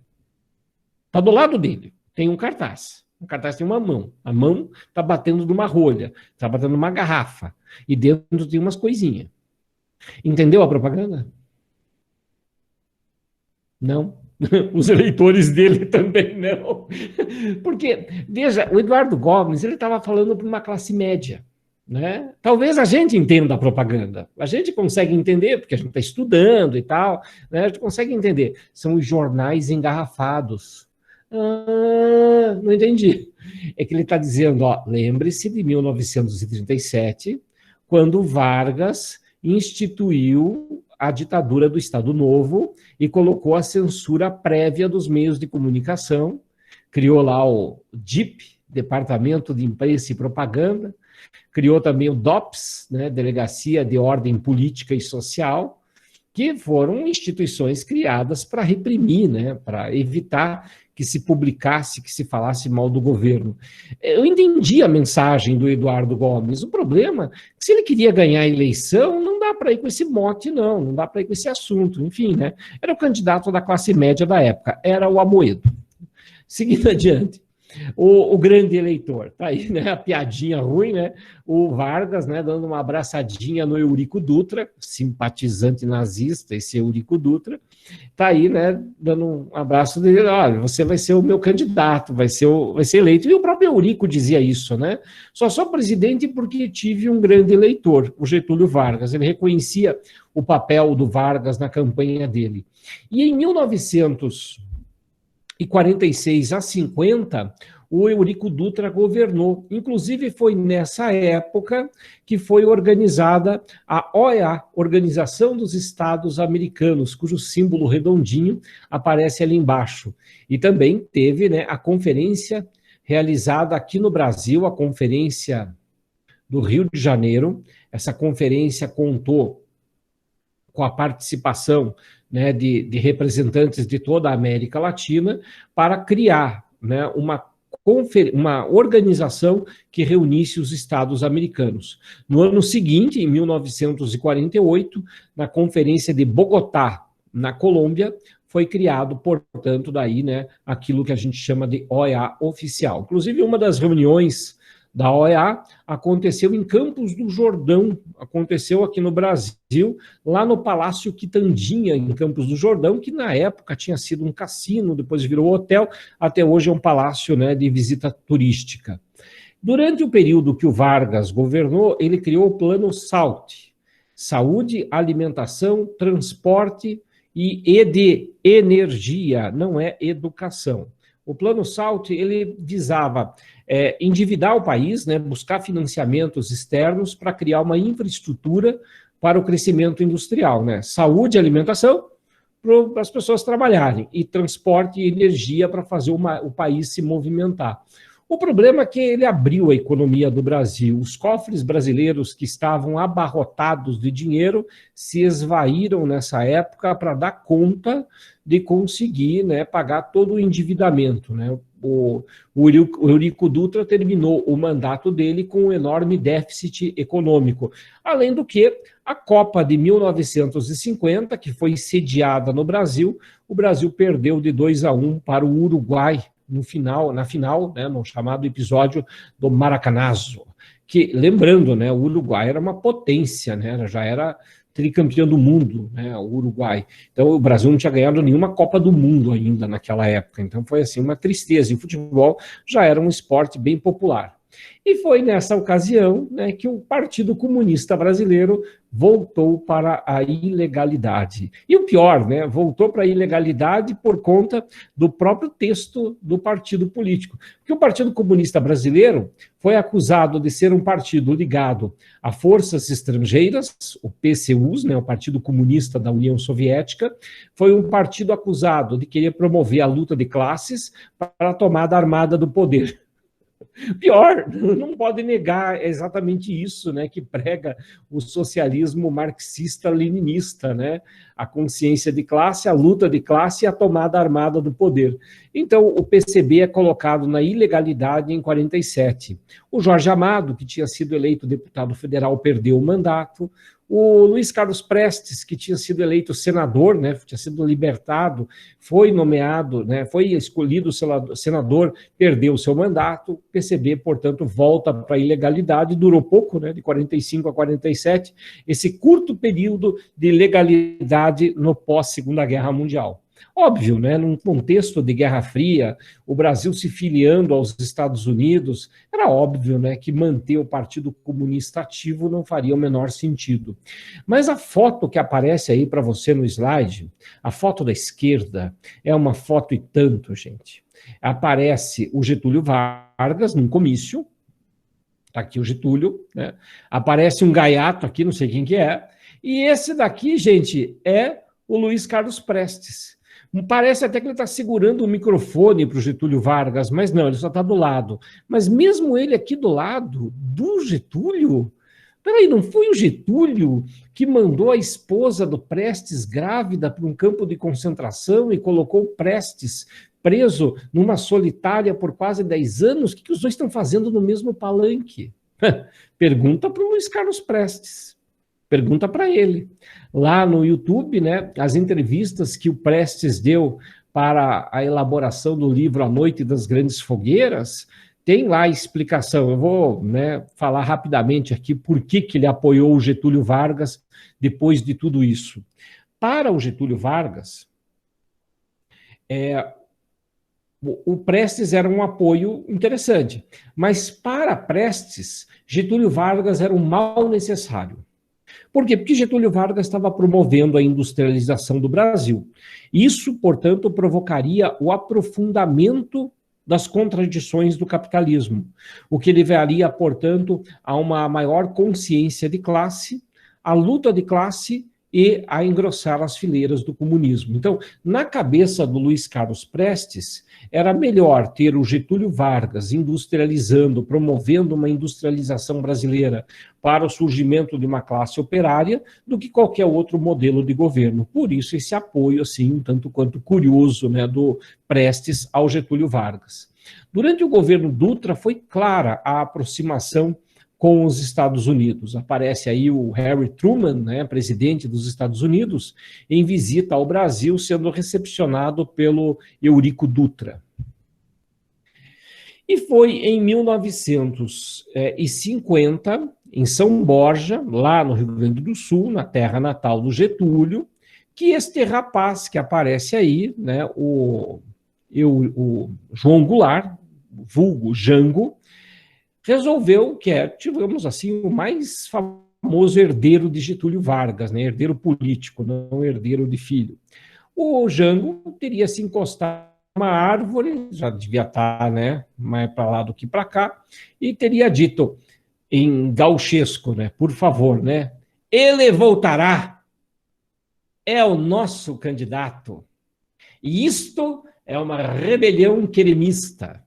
Está do lado dele. Tem um cartaz. O cartaz tem uma mão. A mão está batendo numa rolha. Está batendo numa garrafa. E dentro tem umas coisinhas. Entendeu a propaganda? Não. Os eleitores dele também não. Porque, veja, o Eduardo Gomes, ele estava falando para uma classe média. Né? Talvez a gente entenda a propaganda. A gente consegue entender, porque a gente está estudando e tal. Né? A gente consegue entender. São os jornais engarrafados. Ah, não entendi. É que ele está dizendo, ó, lembre-se de 1937, quando Vargas instituiu a ditadura do Estado Novo e colocou a censura prévia dos meios de comunicação, criou lá o DIP, Departamento de Imprensa e Propaganda, criou também o DOPS, né, Delegacia de Ordem Política e Social, que foram instituições criadas para reprimir, né, para evitar que se publicasse, que se falasse mal do governo. Eu entendi a mensagem do Eduardo Gomes. O problema é que se ele queria ganhar a eleição, não dá para ir com esse mote, não dá para ir com esse assunto. Enfim, né, era o candidato da classe média da época, era o Amoedo. Seguindo adiante. O grande eleitor, tá aí, né? A piadinha ruim, né? O Vargas, né? Dando uma abraçadinha no Eurico Dutra, simpatizante nazista, esse Eurico Dutra, tá aí, né? Dando um abraço dele, olha, você vai ser o meu candidato, vai ser eleito. E o próprio Eurico dizia isso, né? Só sou presidente porque tive um grande eleitor, o Getúlio Vargas. Ele reconhecia o papel do Vargas na campanha dele. E em 1946 a 50, o Eurico Dutra governou. Inclusive, foi nessa época que foi organizada a OEA, Organização dos Estados Americanos, cujo símbolo redondinho aparece ali embaixo. E também teve, né, a conferência realizada aqui no Brasil, a Conferência do Rio de Janeiro. Essa conferência contou com a participação, né, de representantes de toda a América Latina para criar, né, uma organização que reunisse os Estados americanos. No ano seguinte, em 1948, na Conferência de Bogotá, na Colômbia, foi criado, portanto, daí, né, aquilo que a gente chama de OEA oficial. Inclusive, uma das reuniões da OEA aconteceu em Campos do Jordão, aconteceu aqui no Brasil, lá no Palácio Quitandinha, em Campos do Jordão, que na época tinha sido um cassino, depois virou hotel, até hoje é um palácio, né, de visita turística. Durante o período que o Vargas governou, ele criou o Plano SALT, Saúde, Alimentação, Transporte e de Energia, não é educação. O Plano SALT, ele visava endividar o país, né, buscar financiamentos externos para criar uma infraestrutura para o crescimento industrial, né? Saúde e alimentação para as pessoas trabalharem, e transporte e energia para fazer o país se movimentar. O problema é que ele abriu a economia do Brasil. Os cofres brasileiros que estavam abarrotados de dinheiro se esvaíram nessa época para dar conta de conseguir, né, pagar todo o endividamento, né? O Eurico Dutra terminou o mandato dele com um enorme déficit econômico. Além do que, a Copa de 1950, que foi sediada no Brasil, o Brasil perdeu de 2-1 para o Uruguai na final, né, no chamado episódio do Maracanazo. Que, lembrando, né, o Uruguai era uma potência, né, já era tricampeão do mundo, né, o Uruguai. Então, o Brasil não tinha ganhado nenhuma Copa do Mundo ainda naquela época. Então, foi assim uma tristeza. E o futebol já era um esporte bem popular. E foi nessa ocasião, né, que o Partido Comunista Brasileiro voltou para a ilegalidade. E o pior, né, voltou para a ilegalidade por conta do próprio texto do partido político. Porque o Partido Comunista Brasileiro foi acusado de ser um partido ligado a forças estrangeiras, o PCUs, né, o Partido Comunista da União Soviética, foi um partido acusado de querer promover a luta de classes para a tomada armada do poder. Pior, não pode negar exatamente isso, né, que prega o socialismo marxista-leninista, né, a consciência de classe, a luta de classe e a tomada armada do poder. Então, o PCB é colocado na ilegalidade em 47. O Jorge Amado, que tinha sido eleito deputado federal, perdeu o mandato. O Luiz Carlos Prestes, que tinha sido eleito senador, né, tinha sido libertado, foi nomeado, né, foi escolhido senador, perdeu o seu mandato. O PCB, portanto, volta para a ilegalidade, durou pouco, né, de 45 a 47, esse curto período de legalidade no pós-Segunda Guerra Mundial. Óbvio, né, num contexto de Guerra Fria, o Brasil se filiando aos Estados Unidos, era óbvio, né, que manter o Partido Comunista ativo não faria o menor sentido. Mas a foto que aparece aí para você no slide, a foto da esquerda, é uma foto e tanto, gente. Aparece o Getúlio Vargas num comício, tá aqui o Getúlio, né? Aparece um gaiato aqui, não sei quem que é, e esse daqui, gente, é o Luiz Carlos Prestes. Parece até que ele está segurando o microfone para o Getúlio Vargas, mas não, ele só está do lado. Mas mesmo ele aqui do lado do Getúlio, peraí, não foi o Getúlio que mandou a esposa do Prestes grávida para um campo de concentração e colocou o Prestes preso numa solitária por quase 10 anos? O que os dois estão fazendo no mesmo palanque? Pergunta para o Luiz Carlos Prestes. Pergunta para ele. Lá no YouTube, né, as entrevistas que o Prestes deu para a elaboração do livro A Noite das Grandes Fogueiras, tem lá a explicação. Eu vou, né, falar rapidamente aqui por que ele apoiou o Getúlio Vargas depois de tudo isso. Para o Getúlio Vargas, o Prestes era um apoio interessante, mas para Prestes, Getúlio Vargas era um mal necessário. Por quê? Porque Getúlio Vargas estava promovendo a industrialização do Brasil. Isso, portanto, provocaria o aprofundamento das contradições do capitalismo, o que levaria, portanto, a uma maior consciência de classe, a luta de classe e a engrossar as fileiras do comunismo. Então, na cabeça do Luiz Carlos Prestes, era melhor ter o Getúlio Vargas industrializando, promovendo uma industrialização brasileira para o surgimento de uma classe operária, do que qualquer outro modelo de governo. Por isso, esse apoio, assim, um tanto quanto curioso, né, do Prestes ao Getúlio Vargas. Durante o governo Dutra, foi clara a aproximação com os Estados Unidos. Aparece aí o Harry Truman, né, presidente dos Estados Unidos, em visita ao Brasil, sendo recepcionado pelo Eurico Dutra. E foi em 1950, em São Borja, lá no Rio Grande do Sul, na terra natal do Getúlio, que este rapaz que aparece aí, né, o João Goulart, vulgo Jango, resolveu que digamos assim, o mais famoso herdeiro de Getúlio Vargas, né? Herdeiro político, não herdeiro de filho. O Jango teria se encostado numa árvore, já devia estar, né, mais para lá do que para cá, e teria dito em gauchesco, né, por favor, né, ele voltará, é o nosso candidato, e isto é uma rebelião queremista.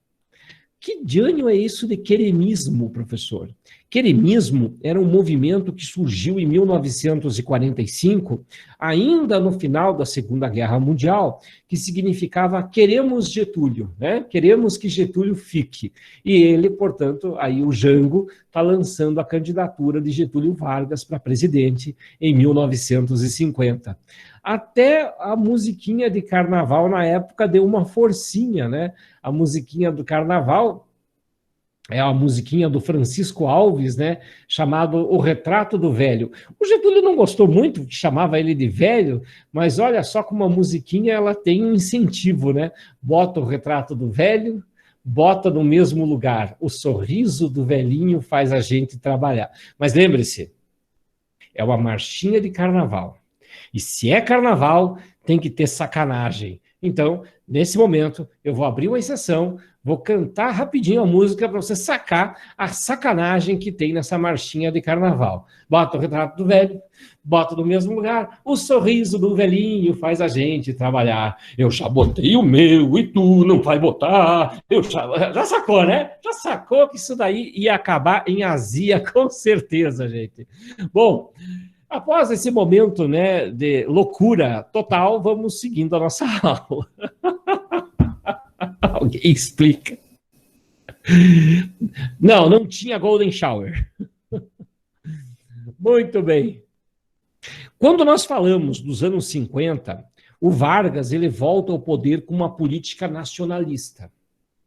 Que diânio é isso de queremismo, professor? Queremismo era um movimento que surgiu em 1945, ainda no final da Segunda Guerra Mundial, que significava queremos Getúlio, né? Queremos que Getúlio fique. E ele, portanto, aí o Jango está lançando a candidatura de Getúlio Vargas para presidente em 1950. Até a musiquinha de carnaval na época deu uma forcinha, né? A musiquinha do carnaval é a musiquinha do Francisco Alves, né? Chamado O Retrato do Velho. O Getúlio não gostou muito, que chamava ele de velho, mas olha só como a musiquinha ela tem um incentivo, né? Bota o retrato do velho, bota no mesmo lugar. O sorriso do velhinho faz a gente trabalhar. Mas lembre-se, é uma marchinha de carnaval. E se é carnaval, tem que ter sacanagem. Então, nesse momento, eu vou abrir uma exceção, vou cantar rapidinho a música para você sacar a sacanagem que tem nessa marchinha de carnaval. Bota o retrato do velho, bota no mesmo lugar, o sorriso do velhinho faz a gente trabalhar. Eu já botei o meu e tu não vai botar. Já sacou, né? Já sacou que isso daí ia acabar em azia, com certeza, gente. Bom, após esse momento, né, de loucura total, vamos seguindo a nossa aula. Alguém explica. Não tinha Golden Shower. Muito bem. Quando nós falamos dos anos 50, o Vargas ele volta ao poder com uma política nacionalista.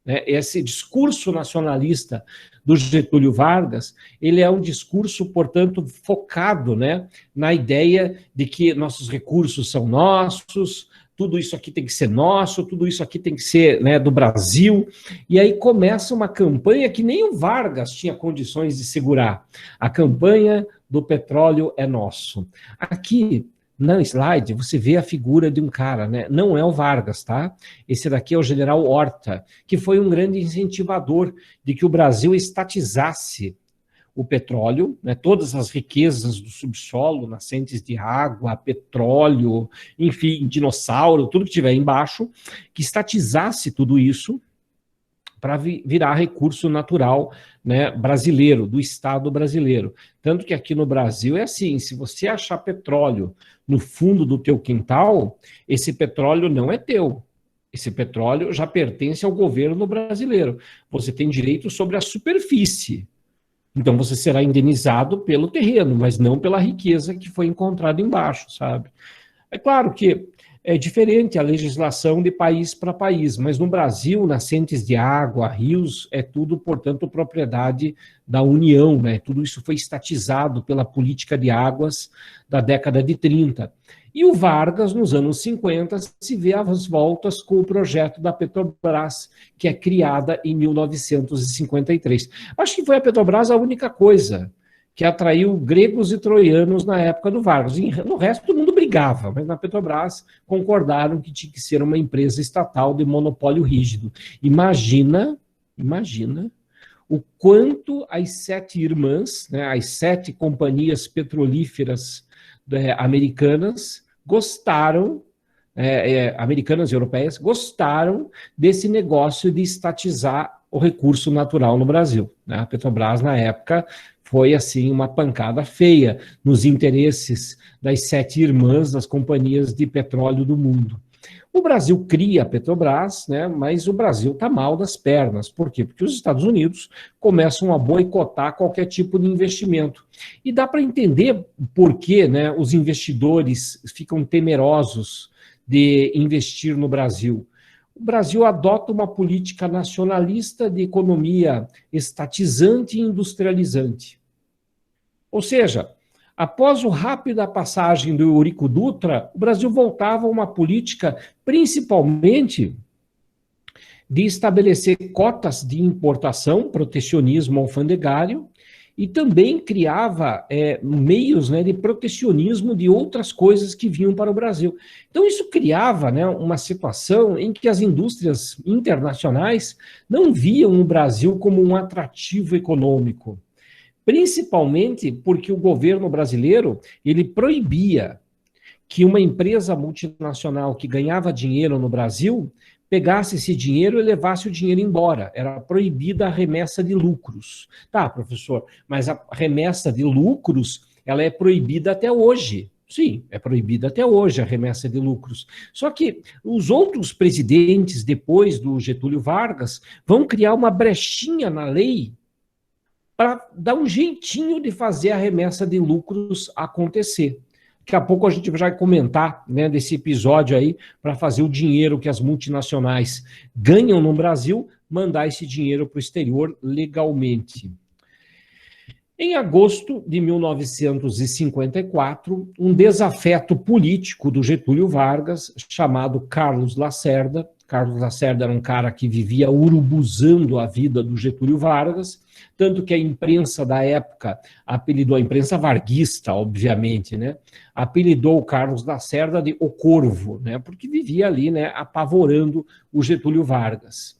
Esse discurso nacionalista do Getúlio Vargas, ele é um discurso, portanto, focado, né, na ideia de que nossos recursos são nossos, tudo isso aqui tem que ser nosso, tudo isso aqui tem que ser, né, do Brasil. E aí começa uma campanha que nem o Vargas tinha condições de segurar. A campanha do petróleo é nosso. Aqui, no slide, você vê a figura de um cara, né? Não é o Vargas, tá? Esse daqui é o general Horta, que foi um grande incentivador de que o Brasil estatizasse o petróleo, né, todas as riquezas do subsolo, nascentes de água, petróleo, enfim, dinossauro, tudo que tiver embaixo, que estatizasse tudo isso para virar recurso natural, né, brasileiro, do Estado brasileiro. Tanto que aqui no Brasil é assim, se você achar petróleo no fundo do teu quintal, esse petróleo não é teu. Esse petróleo já pertence ao governo brasileiro. Você tem direito sobre a superfície. Então você será indenizado pelo terreno, mas não pela riqueza que foi encontrada embaixo, sabe? É claro que é diferente a legislação de país para país, mas no Brasil, nascentes de água, rios, é tudo, portanto, propriedade da União, né? Tudo isso foi estatizado pela política de águas da década de 30. E o Vargas, nos anos 50, se vê às voltas com o projeto da Petrobras, que é criada em 1953. Acho que foi a Petrobras a única coisa que atraiu gregos e troianos na época do Vargas. No resto, todo mundo brigava, mas na Petrobras concordaram que tinha que ser uma empresa estatal de monopólio rígido. Imagina o quanto as 7 irmãs, né, as 7 companhias petrolíferas americanas gostaram, americanas e europeias, gostaram desse negócio de estatizar o recurso natural no Brasil, né? A Petrobras, na época, foi assim uma pancada feia nos interesses das 7 irmãs das companhias de petróleo do mundo. O Brasil cria a Petrobras, né, mas o Brasil está mal das pernas. Por quê? Porque os Estados Unidos começam a boicotar qualquer tipo de investimento. E dá para entender por que, né, os investidores ficam temerosos de investir no Brasil. O Brasil adota uma política nacionalista de economia estatizante e industrializante. Ou seja, após a rápida passagem do Eurico Dutra, o Brasil voltava a uma política principalmente de estabelecer cotas de importação, protecionismo alfandegário, e também criava meios, né, de protecionismo de outras coisas que vinham para o Brasil. Então isso criava, né, uma situação em que as indústrias internacionais não viam o Brasil como um atrativo econômico, principalmente porque o governo brasileiro ele proibia que uma empresa multinacional que ganhava dinheiro no Brasil pegasse esse dinheiro e levasse o dinheiro embora. Era proibida a remessa de lucros. Tá, professor, mas a remessa de lucros, ela é proibida até hoje. Sim, é proibida até hoje a remessa de lucros. Só que os outros presidentes, depois do Getúlio Vargas, vão criar uma brechinha na lei para dar um jeitinho de fazer a remessa de lucros acontecer. Daqui a pouco a gente vai comentar, né, desse episódio aí, para fazer o dinheiro que as multinacionais ganham no Brasil, mandar esse dinheiro para o exterior legalmente. Em agosto de 1954, um desafeto político do Getúlio Vargas, chamado Carlos Lacerda era um cara que vivia urubuzando a vida do Getúlio Vargas, tanto que a imprensa da época apelidou, a imprensa varguista, obviamente, né, apelidou o Carlos Lacerda de O Corvo, né, porque vivia ali, né, apavorando o Getúlio Vargas.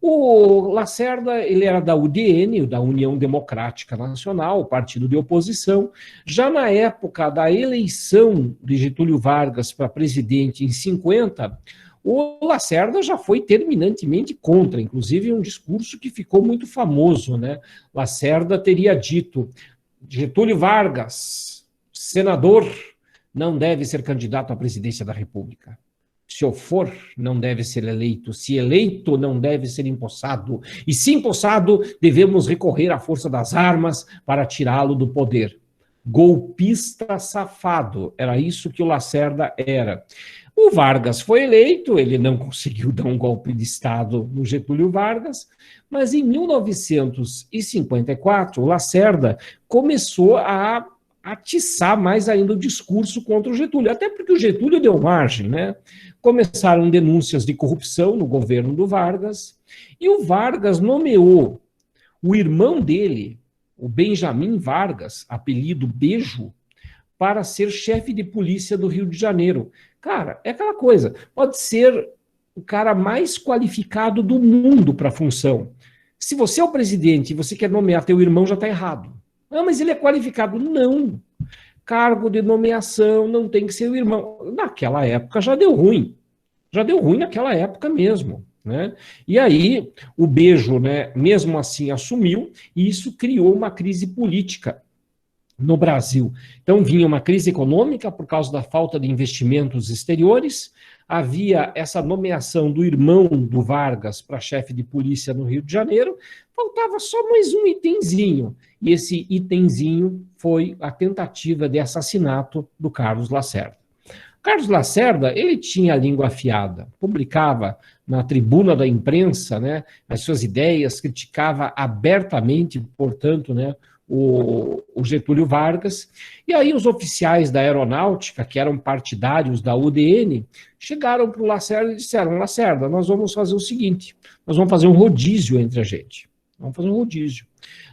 O Lacerda, ele era da UDN, da União Democrática Nacional, o partido de oposição. Já na época da eleição de Getúlio Vargas para presidente em 50, o Lacerda já foi terminantemente contra, inclusive um discurso que ficou muito famoso, né? Lacerda teria dito: Getúlio Vargas, senador, não deve ser candidato à presidência da República. Se eu for, não deve ser eleito. Se eleito, não deve ser empossado. E se empossado, devemos recorrer à força das armas para tirá-lo do poder. Golpista safado. Era isso que o Lacerda era. O Vargas foi eleito, ele não conseguiu dar um golpe de Estado no Getúlio Vargas, mas em 1954, o Lacerda começou a atiçar mais ainda o discurso contra o Getúlio, até porque o Getúlio deu margem, né? Começaram denúncias de corrupção no governo do Vargas, e o Vargas nomeou o irmão dele, o Benjamin Vargas, apelido Bejo, para ser chefe de polícia do Rio de Janeiro. Cara, é aquela coisa, pode ser o cara mais qualificado do mundo para a função. Se você é o presidente e você quer nomear teu irmão, já está errado. Ah, mas ele é qualificado. Não. Cargo de nomeação não tem que ser o irmão. Naquela época já deu ruim. Já deu ruim naquela época mesmo. Né? E aí o Bejo, né, mesmo assim assumiu, e isso criou uma crise política no Brasil. Então vinha uma crise econômica por causa da falta de investimentos exteriores, havia essa nomeação do irmão do Vargas para chefe de polícia no Rio de Janeiro, faltava só mais um itemzinho, e esse itemzinho foi a tentativa de assassinato do Carlos Lacerda. Carlos Lacerda, ele tinha a língua afiada, publicava na tribuna da imprensa, né, as suas ideias, criticava abertamente, portanto, né, o Getúlio Vargas, e aí os oficiais da aeronáutica, que eram partidários da UDN, chegaram para o Lacerda e disseram: Lacerda, nós vamos fazer o seguinte, nós vamos fazer um rodízio entre a gente, vamos fazer um rodízio.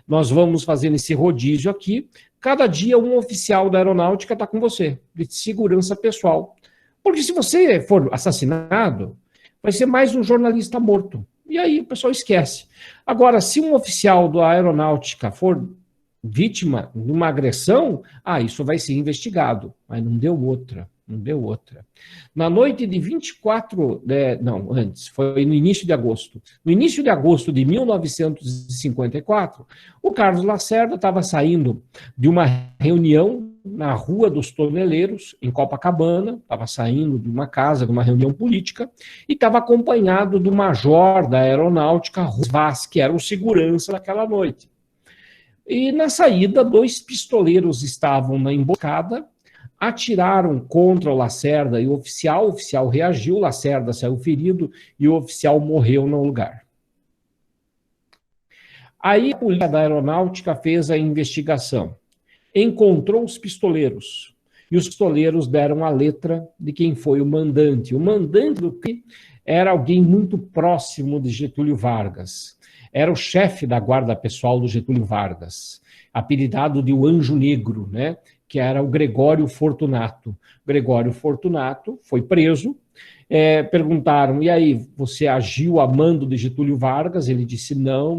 Nós vamos fazer esse rodízio aqui, cada dia um oficial da aeronáutica está com você, de segurança pessoal. Porque se você for assassinado, vai ser mais um jornalista morto. E aí o pessoal esquece. Agora, se um oficial da aeronáutica for vítima de uma agressão, isso vai ser investigado. Mas não deu outra, não deu outra. Na noite de 24, antes, foi no início de agosto. No início de agosto de 1954, o Carlos Lacerda estava saindo de uma reunião na Rua dos Toneleiros, em Copacabana, estava saindo de uma casa, de uma reunião política, e estava acompanhado do major da aeronáutica, Vaz, que era o segurança daquela noite. E na saída, 2 pistoleiros estavam na emboscada, atiraram contra o Lacerda e o oficial reagiu, o Lacerda saiu ferido e o oficial morreu no lugar. Aí a polícia da aeronáutica fez a investigação, encontrou os pistoleiros, e os pistoleiros deram a letra de quem foi o mandante. O mandante do crime era alguém muito próximo de Getúlio Vargas. Era o chefe da guarda pessoal do Getúlio Vargas, apelidado de o Anjo Negro, né? Que era o Gregório Fortunato. Gregório Fortunato foi preso, perguntaram, e aí, você agiu a mando de Getúlio Vargas? Ele disse não.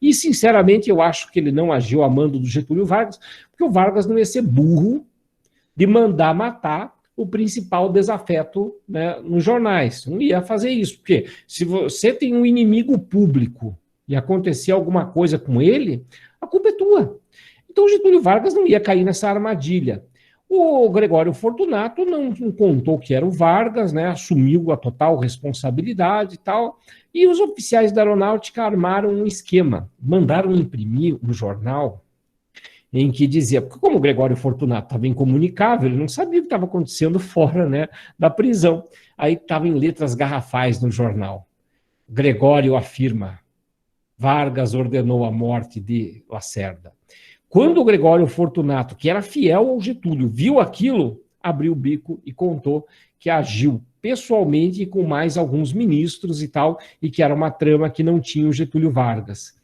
E, sinceramente, eu acho que ele não agiu a mando do Getúlio Vargas, porque o Vargas não ia ser burro de mandar matar o principal desafeto, né, nos jornais. Não ia fazer isso, porque se você tem um inimigo público e acontecer alguma coisa com ele, a culpa é tua. Então o Getúlio Vargas não ia cair nessa armadilha. O Gregório Fortunato não contou que era o Vargas, né, assumiu a total responsabilidade e tal, e os oficiais da aeronáutica armaram um esquema, mandaram imprimir um jornal em que dizia, porque como o Gregório Fortunato estava incomunicável, ele não sabia o que estava acontecendo fora, né, da prisão. Aí estava em letras garrafais no jornal. Gregório afirma, Vargas ordenou a morte de Lacerda. Quando o Gregório Fortunato, que era fiel ao Getúlio, viu aquilo, abriu o bico e contou que agiu pessoalmente com mais alguns ministros e tal, e que era uma trama que não tinha o Getúlio Vargas.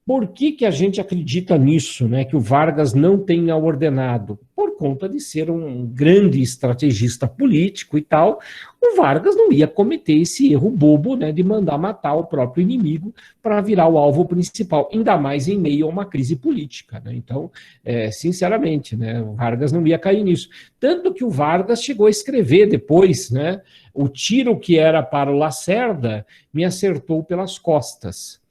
Por que a gente acredita nisso, né, que o Vargas não tenha ordenado? Por conta de ser um grande estrategista político e tal, o Vargas não ia cometer esse erro bobo, né, de mandar matar o próprio inimigo para virar o alvo principal, ainda mais em meio a uma crise política. Né? Então, sinceramente, né, o Vargas não ia cair nisso. Tanto que o Vargas chegou a escrever depois, né, o tiro que era para o Lacerda me acertou pelas costas.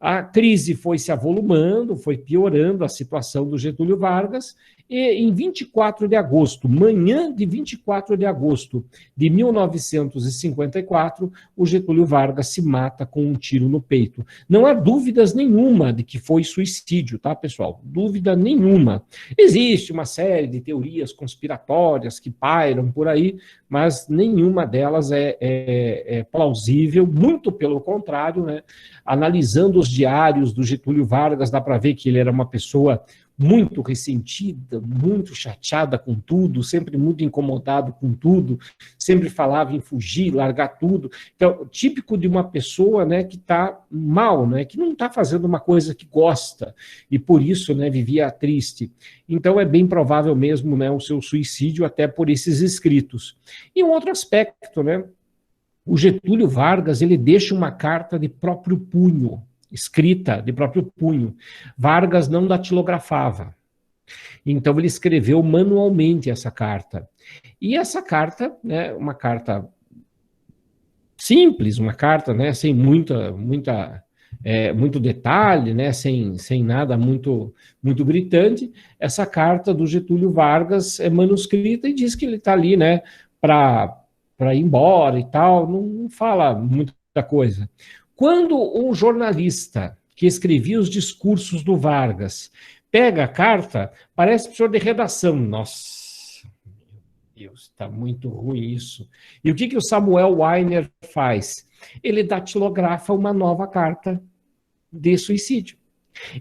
A crise foi se avolumando, foi piorando a situação do Getúlio Vargas, e em 24 de agosto, manhã de 24 de agosto de 1954, o Getúlio Vargas se mata com um tiro no peito. Não há dúvidas nenhuma de que foi suicídio, tá, pessoal? Dúvida nenhuma. Existe uma série de teorias conspiratórias que pairam por aí, mas nenhuma delas é plausível, muito pelo contrário, né? Analisando os diários do Getúlio Vargas, dá para ver que ele era uma pessoa muito ressentida, muito chateada com tudo, sempre muito incomodado com tudo, sempre falava em fugir, largar tudo. Então, típico de uma pessoa, né, que está mal, né, que não está fazendo uma coisa que gosta, e por isso, né, vivia triste. Então, é bem provável mesmo, né, o seu suicídio, até por esses escritos. E um outro aspecto, né, o Getúlio Vargas, ele deixa uma carta de próprio punho, escrita de próprio punho. Vargas não datilografava. Então ele escreveu manualmente essa carta. E essa carta, né, uma carta simples, uma carta, né, sem muito detalhe, né, sem nada muito gritante. Essa carta do Getúlio Vargas é manuscrita e diz que ele está ali, né, para ir embora e tal, não fala muita coisa. Quando um jornalista que escrevia os discursos do Vargas pega a carta, parece professor de redação. Nossa, meu Deus, está muito ruim isso. E o que o Samuel Weiner faz? Ele datilografa uma nova carta de suicídio.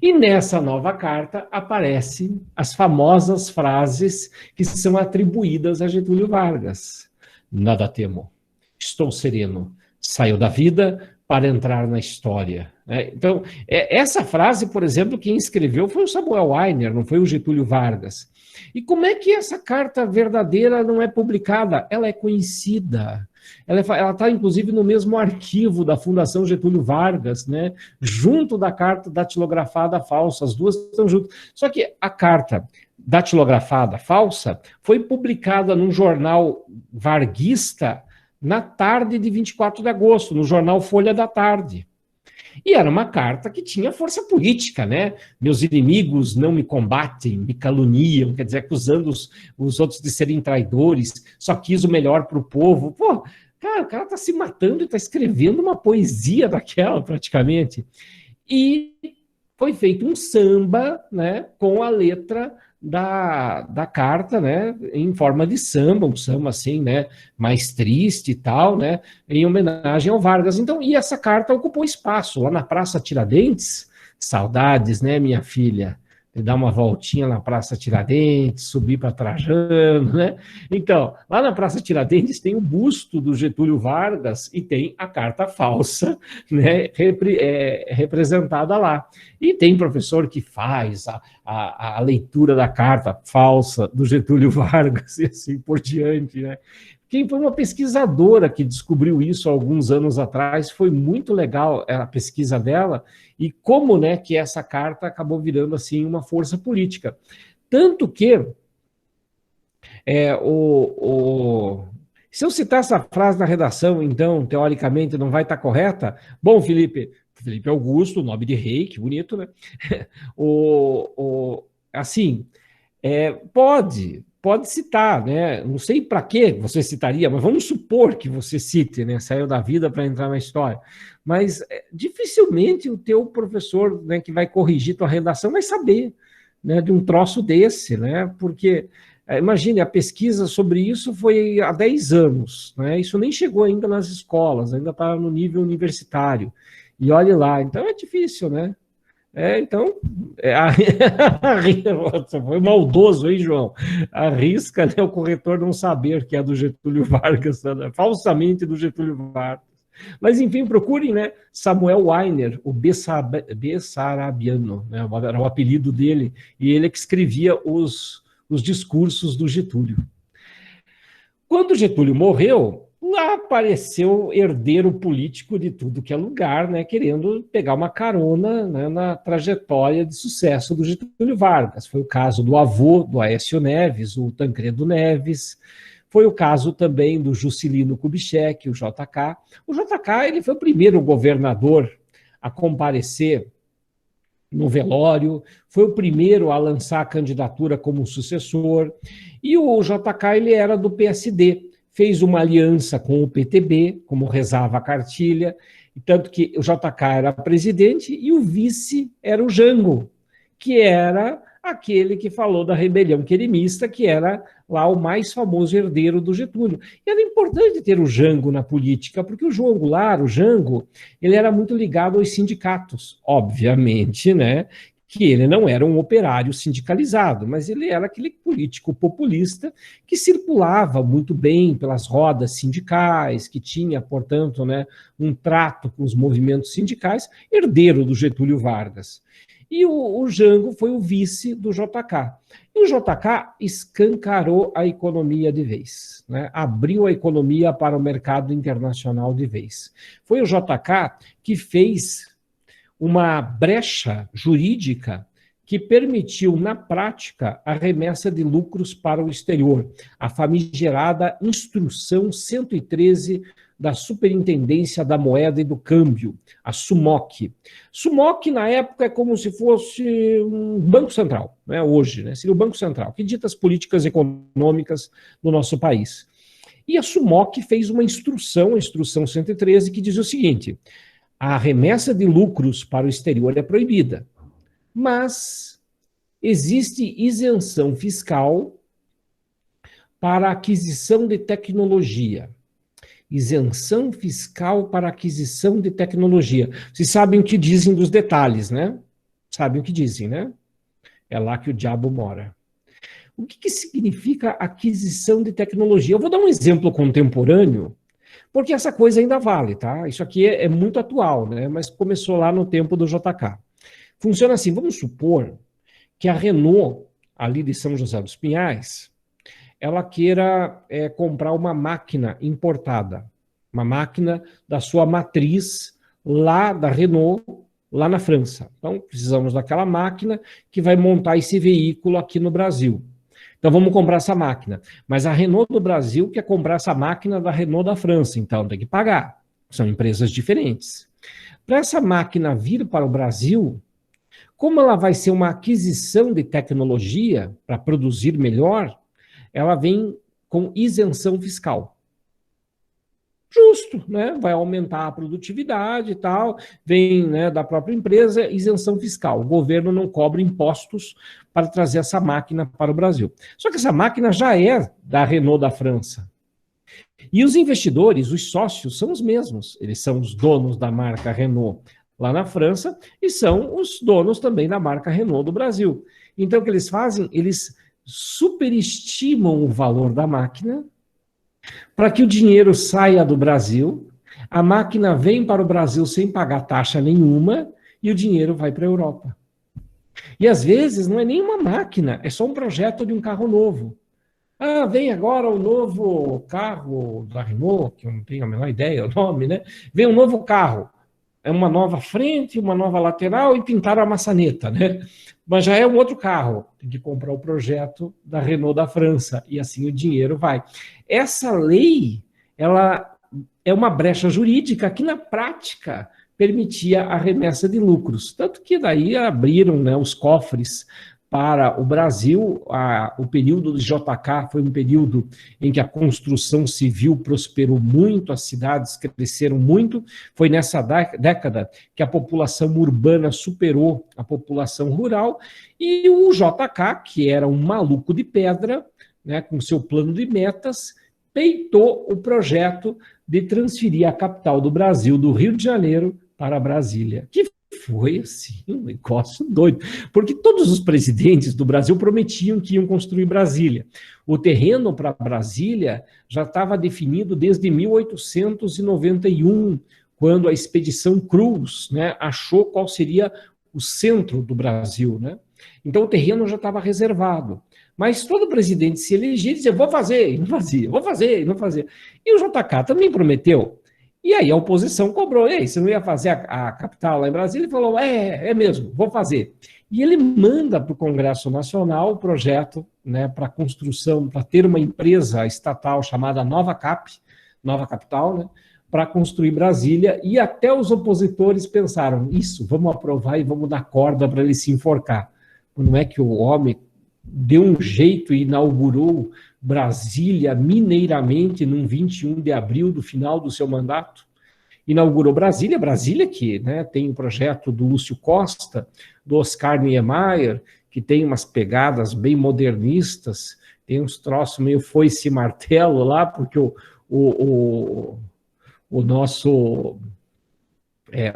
E nessa nova carta aparecem as famosas frases que são atribuídas a Getúlio Vargas. Nada temo, estou sereno, saio da vida para entrar na história. Então, essa frase, por exemplo, quem escreveu foi o Samuel Weiner, não foi o Getúlio Vargas. E como é que essa carta verdadeira não é publicada? Ela é conhecida. Ela está, inclusive, no mesmo arquivo da Fundação Getúlio Vargas, né? Junto da carta datilografada falsa, as duas estão juntas. Só que a carta datilografada falsa foi publicada num jornal varguista na tarde de 24 de agosto, no jornal Folha da Tarde. E era uma carta que tinha força política, né? Meus inimigos não me combatem, me caluniam, quer dizer, acusando os outros de serem traidores, só quis o melhor para o povo. Pô, cara, o cara está se matando e está escrevendo uma poesia daquela, praticamente. E foi feito um samba, né, com a letra da carta, né, em forma de samba, um samba assim, né, mais triste e tal, né, em homenagem ao Vargas. Então, e essa carta ocupou espaço lá na Praça Tiradentes. Saudades, né, minha filha? De dar uma voltinha na Praça Tiradentes, subir para Trajano, né? Então, lá na Praça Tiradentes tem o busto do Getúlio Vargas e tem a carta falsa, né, representada lá. E tem professor que faz a leitura da carta falsa do Getúlio Vargas e assim por diante, né? Quem foi uma pesquisadora que descobriu isso alguns anos atrás, foi muito legal a pesquisa dela, e como, né, que essa carta acabou virando assim uma força política. Tanto que se eu citar essa frase na redação, então, teoricamente, não vai estar correta? Bom, Felipe Augusto, nome de rei, que bonito, né? Assim, pode citar, né? Não sei para que você citaria, mas vamos supor que você cite, né? Saiu da vida para entrar na história. Mas dificilmente o teu professor, né, que vai corrigir tua redação vai saber, né, de um troço desse, né? Porque imagine, a pesquisa sobre isso foi há 10 anos, né? Isso nem chegou ainda nas escolas, ainda está no nível universitário. E olhe lá, então é difícil, né? Então, foi maldoso, hein, João? Arrisca, né, o corretor não saber que é do Getúlio Vargas, né? Falsamente do Getúlio Vargas. Mas, enfim, procurem, né, Samuel Weiner, o Bessarabiano, né, era o apelido dele, e ele é que escrevia os discursos do Getúlio. Quando Getúlio morreu, lá apareceu herdeiro político de tudo que é lugar, né, querendo pegar uma carona, né, na trajetória de sucesso do Getúlio Vargas. Foi o caso do avô do Aécio Neves, o Tancredo Neves. Foi o caso também do Juscelino Kubitschek, o JK. O JK, ele foi o primeiro governador a comparecer no velório, foi o primeiro a lançar a candidatura como sucessor, e o JK, ele era do PSD, fez uma aliança com o PTB, como rezava a cartilha, tanto que o JK era presidente e o vice era o Jango, que era aquele que falou da rebelião querimista, que era lá o mais famoso herdeiro do Getúlio. E era importante ter o Jango na política, porque o João Goulart, o Jango, ele era muito ligado aos sindicatos, obviamente, né? que ele não era um operário sindicalizado, mas ele era aquele político populista que circulava muito bem pelas rodas sindicais, que tinha, portanto, né, um trato com os movimentos sindicais, herdeiro do Getúlio Vargas. E o Jango foi o vice do JK. E o JK escancarou a economia de vez, né? Abriu a economia para o mercado internacional de vez. Foi o JK que fez uma brecha jurídica que permitiu, na prática, a remessa de lucros para o exterior, a famigerada Instrução 113 da Superintendência da Moeda e do Câmbio, a SUMOC. SUMOC, na época, é como se fosse um Banco Central, né, hoje, né, seria o Banco Central, que dita as políticas econômicas do nosso país. E a SUMOC fez uma instrução, a Instrução 113, que diz o seguinte: a remessa de lucros para o exterior é proibida, mas existe isenção fiscal para a aquisição de tecnologia. Isenção fiscal para aquisição de tecnologia. Vocês sabem o que dizem dos detalhes, né? Sabem o que dizem, né? É lá que o diabo mora. O que significa aquisição de tecnologia? Eu vou dar um exemplo contemporâneo, porque essa coisa ainda vale, tá? Isso aqui é muito atual, né? Mas começou lá no tempo do JK. Funciona assim, vamos supor que a Renault, ali de São José dos Pinhais, ela queira comprar uma máquina importada, uma máquina da sua matriz lá da Renault, lá na França. Então, precisamos daquela máquina que vai montar esse veículo aqui no Brasil. Então, vamos comprar essa máquina. Mas a Renault do Brasil quer comprar essa máquina da Renault da França, então tem que pagar. São empresas diferentes. Para essa máquina vir para o Brasil, como ela vai ser uma aquisição de tecnologia para produzir melhor, ela vem com isenção fiscal. Justo, né? Vai aumentar a produtividade e tal, vem, né, da própria empresa, isenção fiscal. O governo não cobra impostos para trazer essa máquina para o Brasil. Só que essa máquina já é da Renault da França. E os investidores, os sócios, são os mesmos. Eles são os donos da marca Renault lá na França e são os donos também da marca Renault do Brasil. Então, o que eles fazem? Eles superestimam o valor da máquina para que o dinheiro saia do Brasil, a máquina vem para o Brasil sem pagar taxa nenhuma e o dinheiro vai para a Europa. E às vezes não é nem uma máquina, é só um projeto de um carro novo. Ah, vem agora o novo carro da Renault, que eu não tenho a menor ideia o nome, né? Vem um novo carro. É uma nova frente, uma nova lateral e pintaram a maçaneta, né? Mas já é um outro carro. Tem que comprar o projeto da Renault da França e assim o dinheiro vai. Essa lei, ela é uma brecha jurídica que na prática permitia a remessa de lucros. Tanto que daí abriram, né, os cofres para o Brasil. O período do JK foi um período em que a construção civil prosperou muito, as cidades cresceram muito. Foi nessa década que a população urbana superou a população rural, e o JK, que era um maluco de pedra, né, com seu plano de metas, peitou o projeto de transferir a capital do Brasil, do Rio de Janeiro, para Brasília, que foi assim, um negócio doido, porque todos os presidentes do Brasil prometiam que iam construir Brasília. O terreno para Brasília já estava definido desde 1891, quando a expedição Cruz, né, achou qual seria o centro do Brasil, né? Então o terreno já estava reservado. Mas todo presidente se elegia e dizia, vou fazer, e não fazia, vou fazer, e não fazia. E o JK também prometeu. E aí a oposição cobrou, ei, você não ia fazer a capital lá em Brasília? Ele falou, é mesmo, vou fazer. E ele manda para o Congresso Nacional o projeto, né, para construção, para ter uma empresa estatal chamada Nova Capital, né, para construir Brasília, e até os opositores pensaram, isso, vamos aprovar e vamos dar corda para ele se enforcar. Não é que o homem deu um jeito e inaugurou Brasília mineiramente num 21 de abril do final do seu mandato? Inaugurou Brasília que, né, tem o projeto do Lúcio Costa, do Oscar Niemeyer, que tem umas pegadas bem modernistas, tem uns troços meio foice e martelo lá, porque o nosso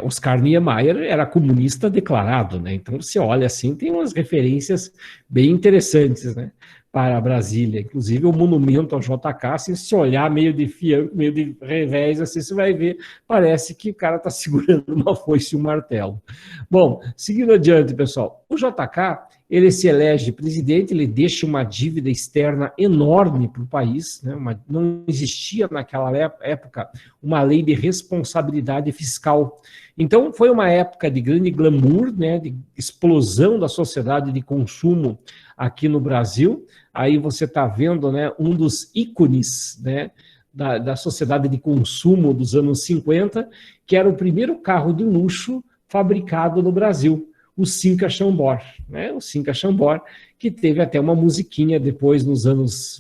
Oscar Niemeyer era comunista declarado, né? Então, você olha assim, tem umas referências bem interessantes, né, para Brasília. Inclusive, o monumento ao JK, assim, se olhar meio de fianco, meio de revés, assim, você vai ver, parece que o cara está segurando uma foice e um martelo. Bom, seguindo adiante, pessoal, o JK, ele se elege presidente, ele deixa uma dívida externa enorme para o país, né? Não existia naquela época uma lei de responsabilidade fiscal. Então, foi uma época de grande glamour, né, de explosão da sociedade de consumo aqui no Brasil. Aí você está vendo, né, um dos ícones, né, da sociedade de consumo dos anos 50, que era o primeiro carro de luxo fabricado no Brasil, o Cinca Chambord, né? O Cinca Chambord, que teve até uma musiquinha depois,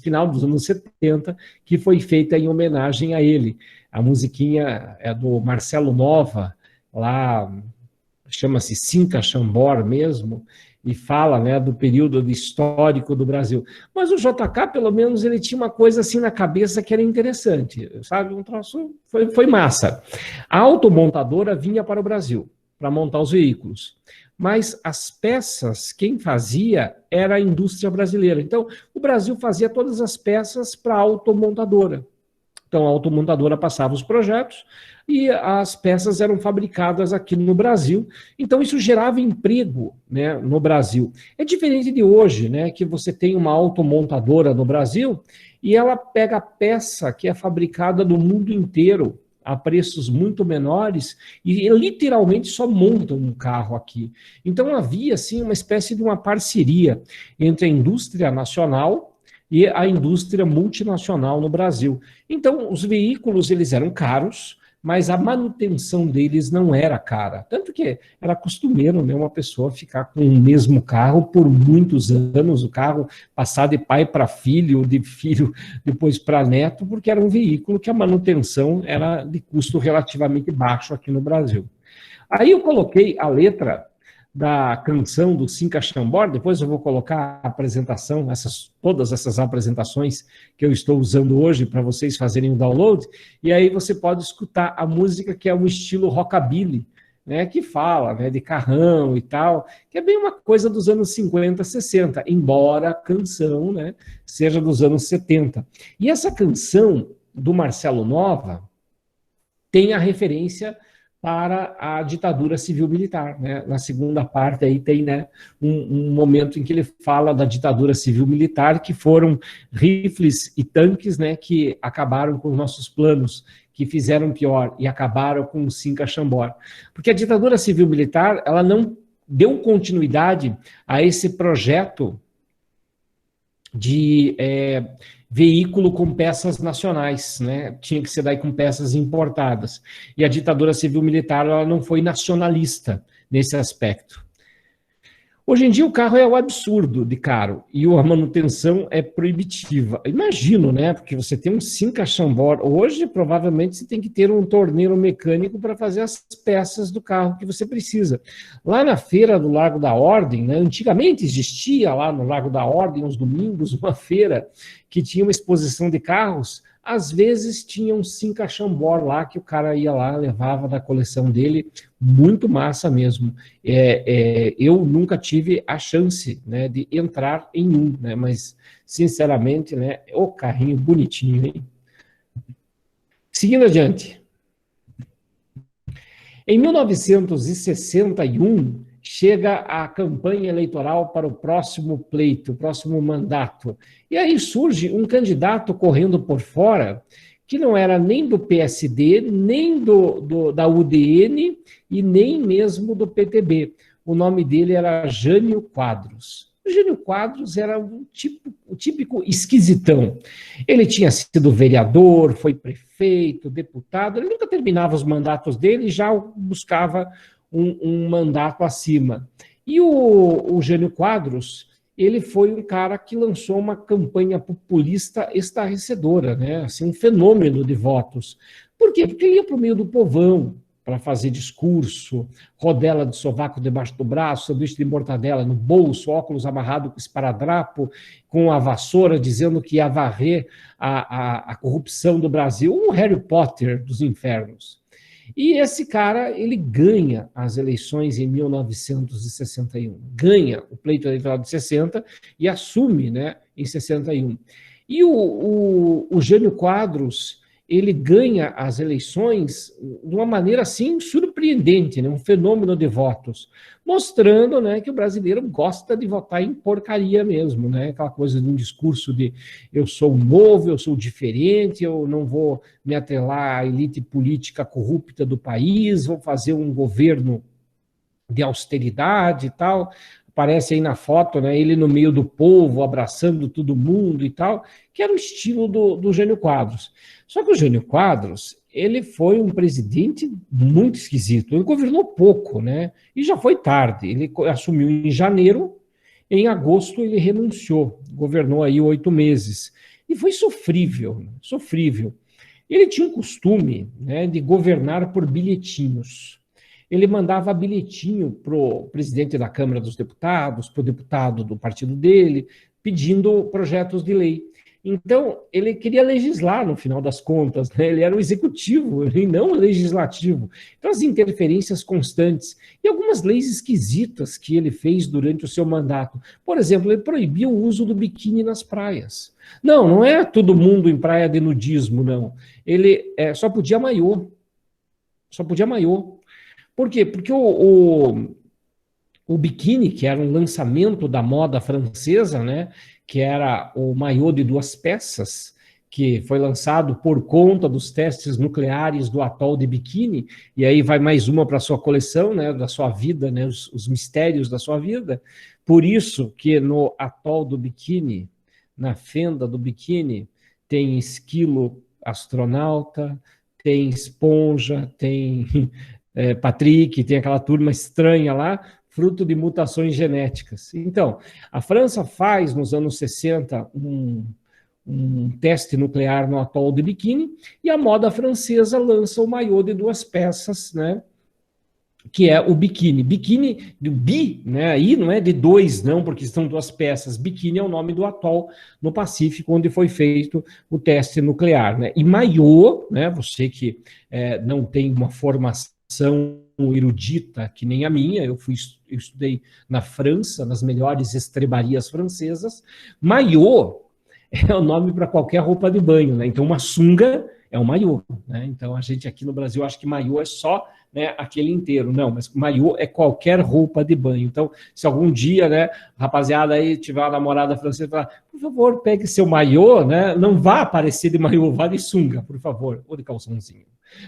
final dos anos 70, que foi feita em homenagem a ele. A musiquinha é do Marcelo Nova, lá chama-se Cinca Chambord mesmo, e fala, né, do período histórico do Brasil. Mas o JK, pelo menos, ele tinha uma coisa assim na cabeça que era interessante, sabe? Um troço foi massa. A automontadora vinha para o Brasil para montar os veículos, mas as peças, quem fazia era a indústria brasileira. Então, o Brasil fazia todas as peças para a automontadora. Então, a automontadora passava os projetos e as peças eram fabricadas aqui no Brasil. Então, isso gerava emprego, né, no Brasil. É diferente de hoje, né, que você tem uma automontadora no Brasil e ela pega a peça que é fabricada no mundo inteiro a preços muito menores e literalmente só montam um carro aqui. Então, havia, assim, uma espécie de uma parceria entre a indústria nacional e a indústria multinacional no Brasil. Então, os veículos, eles eram caros, mas a manutenção deles não era cara. Tanto que era costumeiro, né, uma pessoa ficar com o mesmo carro por muitos anos, o carro passar de pai para filho, de filho depois para neto, porque era um veículo que a manutenção era de custo relativamente baixo aqui no Brasil. Aí eu coloquei a letra da canção do Cinca Chambord, depois eu vou colocar a apresentação, todas essas apresentações que eu estou usando hoje para vocês fazerem o download, e aí você pode escutar a música que é um estilo rockabilly, né, que fala, né, de carrão e tal, que é bem uma coisa dos anos 50, 60, embora a canção, né, seja dos anos 70. E essa canção do Marcelo Nova tem a referência para a ditadura civil-militar, né? Na segunda parte aí tem, né, um momento em que ele fala da ditadura civil-militar, que foram rifles e tanques, né, que acabaram com os nossos planos, que fizeram pior e acabaram com o Cinca Chambord. Porque a ditadura civil-militar, ela não deu continuidade a esse projeto de veículo com peças nacionais, né? Tinha que ser daí com peças importadas. E a ditadura civil-militar, ela não foi nacionalista nesse aspecto. Hoje em dia o carro é um absurdo de caro e a manutenção é proibitiva. Imagino, né? Porque você tem um Cinca Chambord. Hoje, provavelmente, você tem que ter um torneiro mecânico para fazer as peças do carro que você precisa. Lá na feira do Largo da Ordem, né? Antigamente existia lá no Largo da Ordem, aos domingos, uma feira que tinha uma exposição de carros. Às vezes tinha um Cinca Chambord lá, que o cara ia lá, levava da coleção dele, muito massa mesmo. Eu nunca tive a chance, né, de entrar em um, né, mas, sinceramente, né, o carrinho bonitinho, hein? Seguindo adiante. Em 1961, chega a campanha eleitoral para o próximo pleito, o próximo mandato. E aí surge um candidato correndo por fora, que não era nem do PSD, nem da UDN e nem mesmo do PTB. O nome dele era Jânio Quadros. O Jânio Quadros era o típico esquisitão. Ele tinha sido vereador, foi prefeito, deputado, ele nunca terminava os mandatos dele e já buscava um mandato acima. E o Jânio Quadros, ele foi um cara que lançou uma campanha populista estarrecedora, né? Assim, um fenômeno de votos. Por quê? Porque ele ia para o meio do povão para fazer discurso, rodela de sovaco debaixo do braço, sanduíche de mortadela no bolso, óculos amarrado com esparadrapo, com a vassoura dizendo que ia varrer a corrupção do Brasil, um Harry Potter dos infernos. E esse cara, ele ganha as eleições em 1961, ganha o pleito eleitoral de 60 e assume, né, em 61. E o Jânio Quadros, ele ganha as eleições de uma maneira, assim, surpreendente, né, um fenômeno de votos, mostrando, né, que o brasileiro gosta de votar em porcaria mesmo, né, aquela coisa de um discurso de eu sou novo, eu sou diferente, eu não vou me atrelar à elite política corrupta do país, vou fazer um governo de austeridade e tal. Aparece aí na foto, né, ele no meio do povo, abraçando todo mundo e tal, que era o estilo do Jânio Quadros. Só que o Jânio Quadros, ele foi um presidente muito esquisito, ele governou pouco, né, e já foi tarde, ele assumiu em janeiro, em agosto ele renunciou, governou aí 8 meses, e foi sofrível, sofrível. Ele tinha um costume, né, de governar por bilhetinhos. Ele mandava bilhetinho para o presidente da Câmara dos Deputados, para o deputado do partido dele, pedindo projetos de lei. Então, ele queria legislar, no final das contas, né? Ele era o executivo e não o legislativo. Então, as interferências constantes e algumas leis esquisitas que ele fez durante o seu mandato. Por exemplo, ele proibiu o uso do biquíni nas praias. Não, não é todo mundo em praia de nudismo, não. Ele só podia maiô. Só podia maiô. Por quê? Porque o biquíni, que era um lançamento da moda francesa, né, que era o maiô de 2 peças, que foi lançado por conta dos testes nucleares do atol de biquíni, e aí vai mais uma para a sua coleção, né, da sua vida, né, os mistérios da sua vida. Por isso que no atol do biquíni, na fenda do biquíni, tem esquilo astronauta, tem esponja, tem Patrick, tem aquela turma estranha lá, fruto de mutações genéticas. Então, a França faz, nos anos 60, um teste nuclear no atol de biquíni, e a moda francesa lança o maiô de 2 peças, né, que é o biquíni. Biquíni, do bi, né, aí não é de 2, não, porque são 2 peças. Biquíni é o nome do atol no Pacífico, onde foi feito o teste nuclear, né. E maiô, né, você que não tem uma formação erudita que nem a minha, eu estudei na França, nas melhores estrebarias francesas, maiô é o nome para qualquer roupa de banho, né? Então uma sunga é um maiô, né? Então a gente aqui no Brasil acha que maiô é só, né, aquele inteiro, não, mas maiô é qualquer roupa de banho. Então, se algum dia, né, rapaziada aí tiver uma namorada francesa, falar, por favor, pegue seu maiô, né, não vá aparecer de maiô, vá de sunga, por favor, ou de calçãozinho.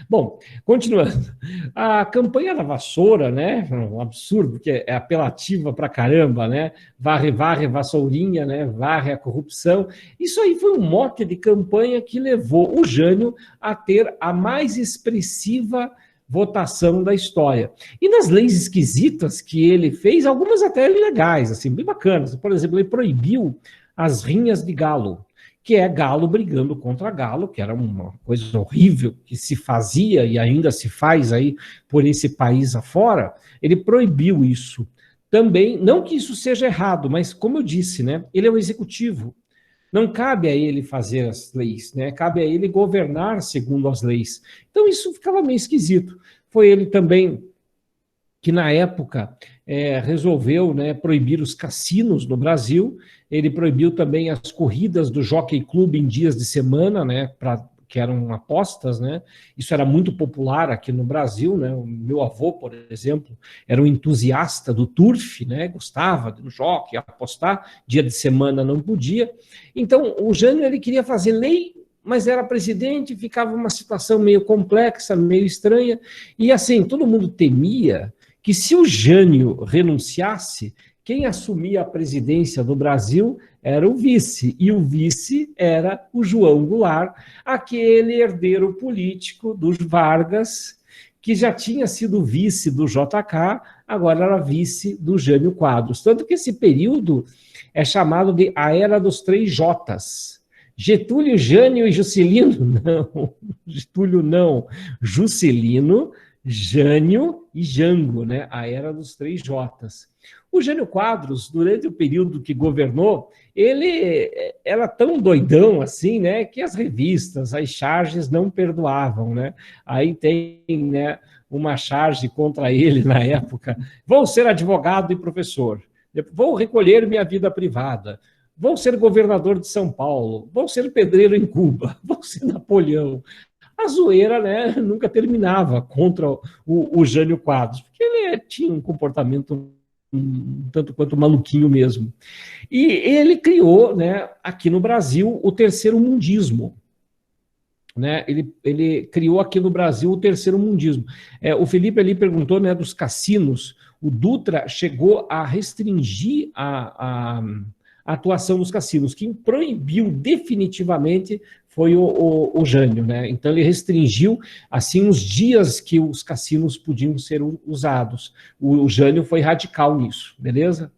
Bom, continuando. A campanha da vassoura, né, um absurdo, porque é apelativa pra caramba, né, varre, varre, vassourinha, né, varre a corrupção. Isso aí foi um mote de campanha que levou o Jânio a ter a mais expressiva votação da história. E nas leis esquisitas que ele fez, algumas até legais, assim, bem bacanas. Por exemplo, ele proibiu as rinhas de galo, que é galo brigando contra galo, que era uma coisa horrível que se fazia e ainda se faz aí por esse país afora. Ele proibiu isso. Também, não que isso seja errado, mas como eu disse, né, ele é o executivo. Não cabe a ele fazer as leis, né? Cabe a ele governar segundo as leis. Então isso ficava meio esquisito. Foi ele também que, na época, resolveu, né, proibir os cassinos no Brasil. Ele proibiu também as corridas do Jockey Club em dias de semana, né, que eram apostas, né? Isso era muito popular aqui no Brasil, né? O meu avô, por exemplo, era um entusiasta do turf, né? Gostava do jockey, apostar, dia de semana não podia. Então, o Jânio, ele queria fazer lei, mas era presidente, ficava uma situação meio complexa, meio estranha, e assim, todo mundo temia que se o Jânio renunciasse, quem assumia a presidência do Brasil era o vice, e o vice era o João Goulart, aquele herdeiro político dos Vargas, que já tinha sido vice do JK, agora era vice do Jânio Quadros. Tanto que esse período é chamado de a Era dos 3 J's. Getúlio, Jânio e Juscelino? Não, Getúlio não. Juscelino, Jânio e Jango, né? A era dos três J's. O Jânio Quadros, durante o período que governou, ele era tão doidão assim, né, que as revistas, as charges não perdoavam, né? Aí tem, né, uma charge contra ele na época: vou ser advogado e professor, vou recolher minha vida privada, vou ser governador de São Paulo, vou ser pedreiro em Cuba, vou ser Napoleão. A zoeira, né, nunca terminava contra o Jânio Quadros, porque ele tinha um comportamento tanto quanto maluquinho mesmo. E ele criou, né, aqui no Brasil, o terceiro mundismo. Né? Ele criou aqui no Brasil o terceiro mundismo. O Felipe ali perguntou, né, dos cassinos. O Dutra chegou a restringir a atuação dos cassinos. Quem proibiu definitivamente foi o Jânio, né? Então ele restringiu assim os dias que os cassinos podiam ser usados. O Jânio foi radical nisso, beleza?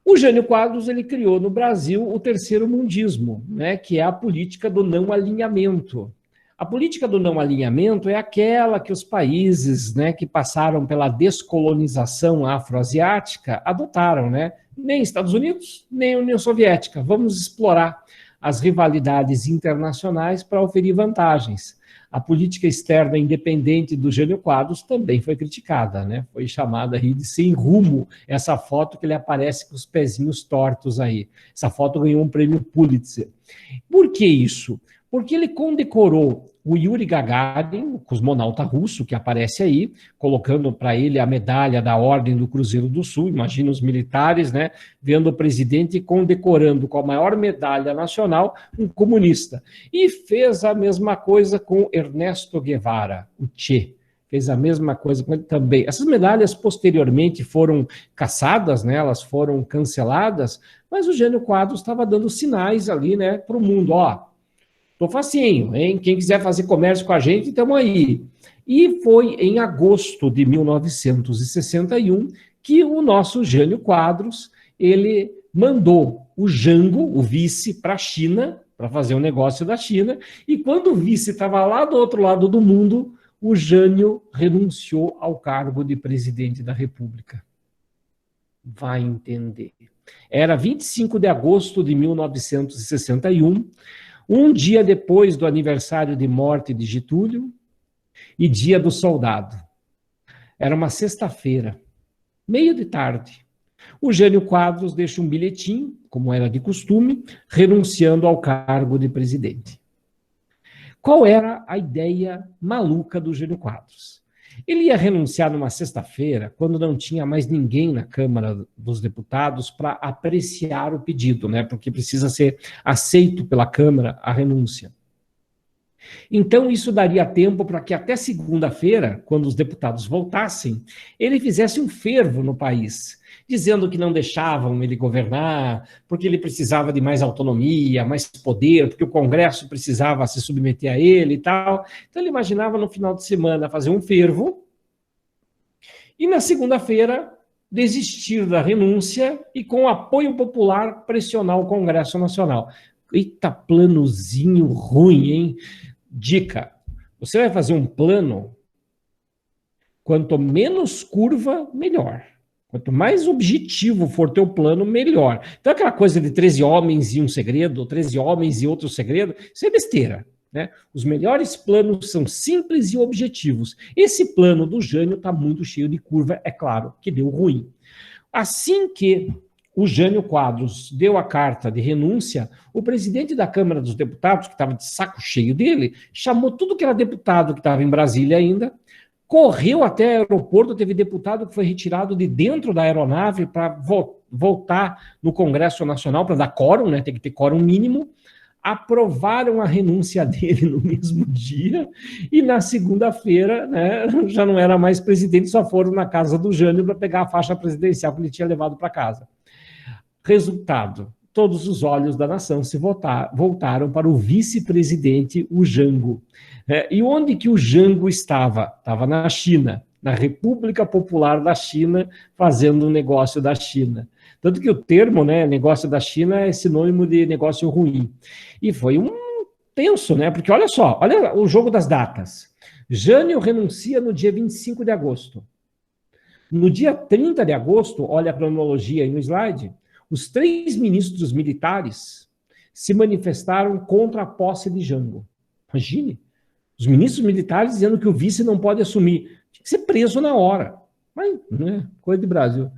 O Jânio Quadros, ele criou no Brasil o terceiro mundismo, né, que é a política do não alinhamento. A política do não alinhamento é aquela que os países, né, que passaram pela descolonização afroasiática adotaram, né? Nem Estados Unidos, nem União Soviética. Vamos explorar as rivalidades internacionais para oferir vantagens. A política externa independente do Jânio Quadros também foi criticada, né? Foi chamada aí de sem rumo, essa foto que ele aparece com os pezinhos tortos aí. Essa foto ganhou um prêmio Pulitzer. Por que isso? Porque ele condecorou o Yuri Gagarin, o cosmonauta russo, que aparece aí, colocando para ele a medalha da Ordem do Cruzeiro do Sul. Imagina os militares, né, vendo o presidente condecorando com a maior medalha nacional um comunista. E fez a mesma coisa com Ernesto Guevara, o Che. Fez a mesma coisa com ele também. Essas medalhas posteriormente foram cassadas, né, elas foram canceladas, mas o Jânio Quadros estava dando sinais ali, né, para o mundo, ó. Tô facinho, hein? Quem quiser fazer comércio com a gente, estamos aí. E foi em agosto de 1961 que o nosso Jânio Quadros, ele mandou o Jango, o vice, para a China, para fazer um negócio da China, e quando o vice estava lá do outro lado do mundo, o Jânio renunciou ao cargo de presidente da República. Vai entender. Era 25 de agosto de 1961, um dia depois do aniversário de morte de Getúlio e dia do soldado. Era uma sexta-feira, meio de tarde. O Jânio Quadros deixa um bilhetinho, como era de costume, renunciando ao cargo de presidente. Qual era a ideia maluca do Jânio Quadros? Ele ia renunciar numa sexta-feira, quando não tinha mais ninguém na Câmara dos Deputados para apreciar o pedido, né? Porque precisa ser aceito pela Câmara a renúncia. Então, isso daria tempo para que até segunda-feira, quando os deputados voltassem, ele fizesse um fervo no país, dizendo que não deixavam ele governar, porque ele precisava de mais autonomia, mais poder, porque o Congresso precisava se submeter a ele e tal. Então, ele imaginava no final de semana fazer um fervo e na segunda-feira desistir da renúncia e, com apoio popular, pressionar o Congresso Nacional. Eita, planozinho ruim, hein? Dica: você vai fazer um plano, quanto menos curva, melhor. Quanto mais objetivo for teu plano, melhor. Então, aquela coisa de 13 homens e um segredo, ou 13 homens e outro segredo, isso é besteira, né? Os melhores planos são simples e objetivos. Esse plano do Jânio está muito cheio de curva, é claro, que deu ruim. Assim que o Jânio Quadros deu a carta de renúncia, o presidente da Câmara dos Deputados, que estava de saco cheio dele, chamou tudo que era deputado que estava em Brasília ainda, correu até o aeroporto, teve deputado que foi retirado de dentro da aeronave para voltar no Congresso Nacional, para dar quórum, né, tem que ter quórum mínimo. Aprovaram a renúncia dele no mesmo dia, e na segunda-feira, né, já não era mais presidente, só foram na casa do Jânio para pegar a faixa presidencial que ele tinha levado para casa. Resultado: todos os olhos da nação se voltaram para o vice-presidente, o Jango. E onde que o Jango estava? Estava na China, na República Popular da China, fazendo um negócio da China. Tanto que o termo, né, negócio da China é sinônimo de negócio ruim. E foi um tenso, né? Porque olha só, olha o jogo das datas. Jânio renuncia no dia 25 de agosto. No dia 30 de agosto, olha a cronologia aí no slide, os 3 ministros militares se manifestaram contra a posse de Jango. Imagine, os ministros militares dizendo que o vice não pode assumir. Tinha que ser preso na hora. Mas, né, coisa de Brasil.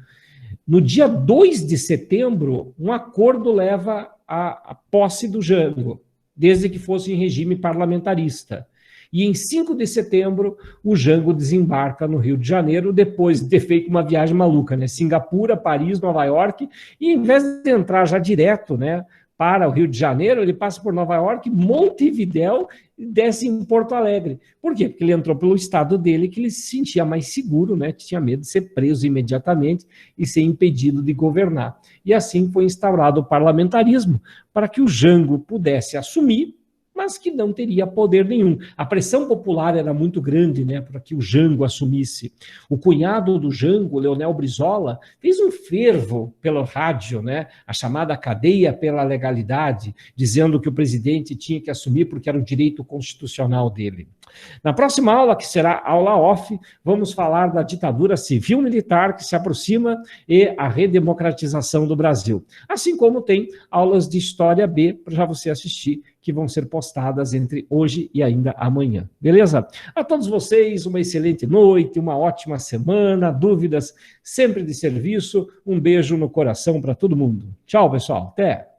No dia 2 de setembro, um acordo leva à posse do Jango, desde que fosse em regime parlamentarista. E em 5 de setembro, o Jango desembarca no Rio de Janeiro, depois de ter feito uma viagem maluca, né? Singapura, Paris, Nova York, e em vez de entrar já direto, né, para o Rio de Janeiro, ele passa por Nova York, Montevidéu e desce em Porto Alegre. Por quê? Porque ele entrou pelo estado dele, que ele se sentia mais seguro, né? Tinha medo de ser preso imediatamente e ser impedido de governar. E assim foi instaurado o parlamentarismo, para que o Jango pudesse assumir, mas que não teria poder nenhum. A pressão popular era muito grande, né, para que o Jango assumisse. O cunhado do Jango, Leonel Brizola, fez um fervo pelo rádio, né, a chamada cadeia pela legalidade, dizendo que o presidente tinha que assumir porque era o direito constitucional dele. Na próxima aula, que será aula off, vamos falar da ditadura civil-militar que se aproxima e a redemocratização do Brasil. Assim como tem aulas de História B para já você assistir, que vão ser postadas entre hoje e ainda amanhã. Beleza? A todos vocês, uma excelente noite, uma ótima semana, dúvidas sempre de serviço, um beijo no coração para todo mundo. Tchau, pessoal. Até!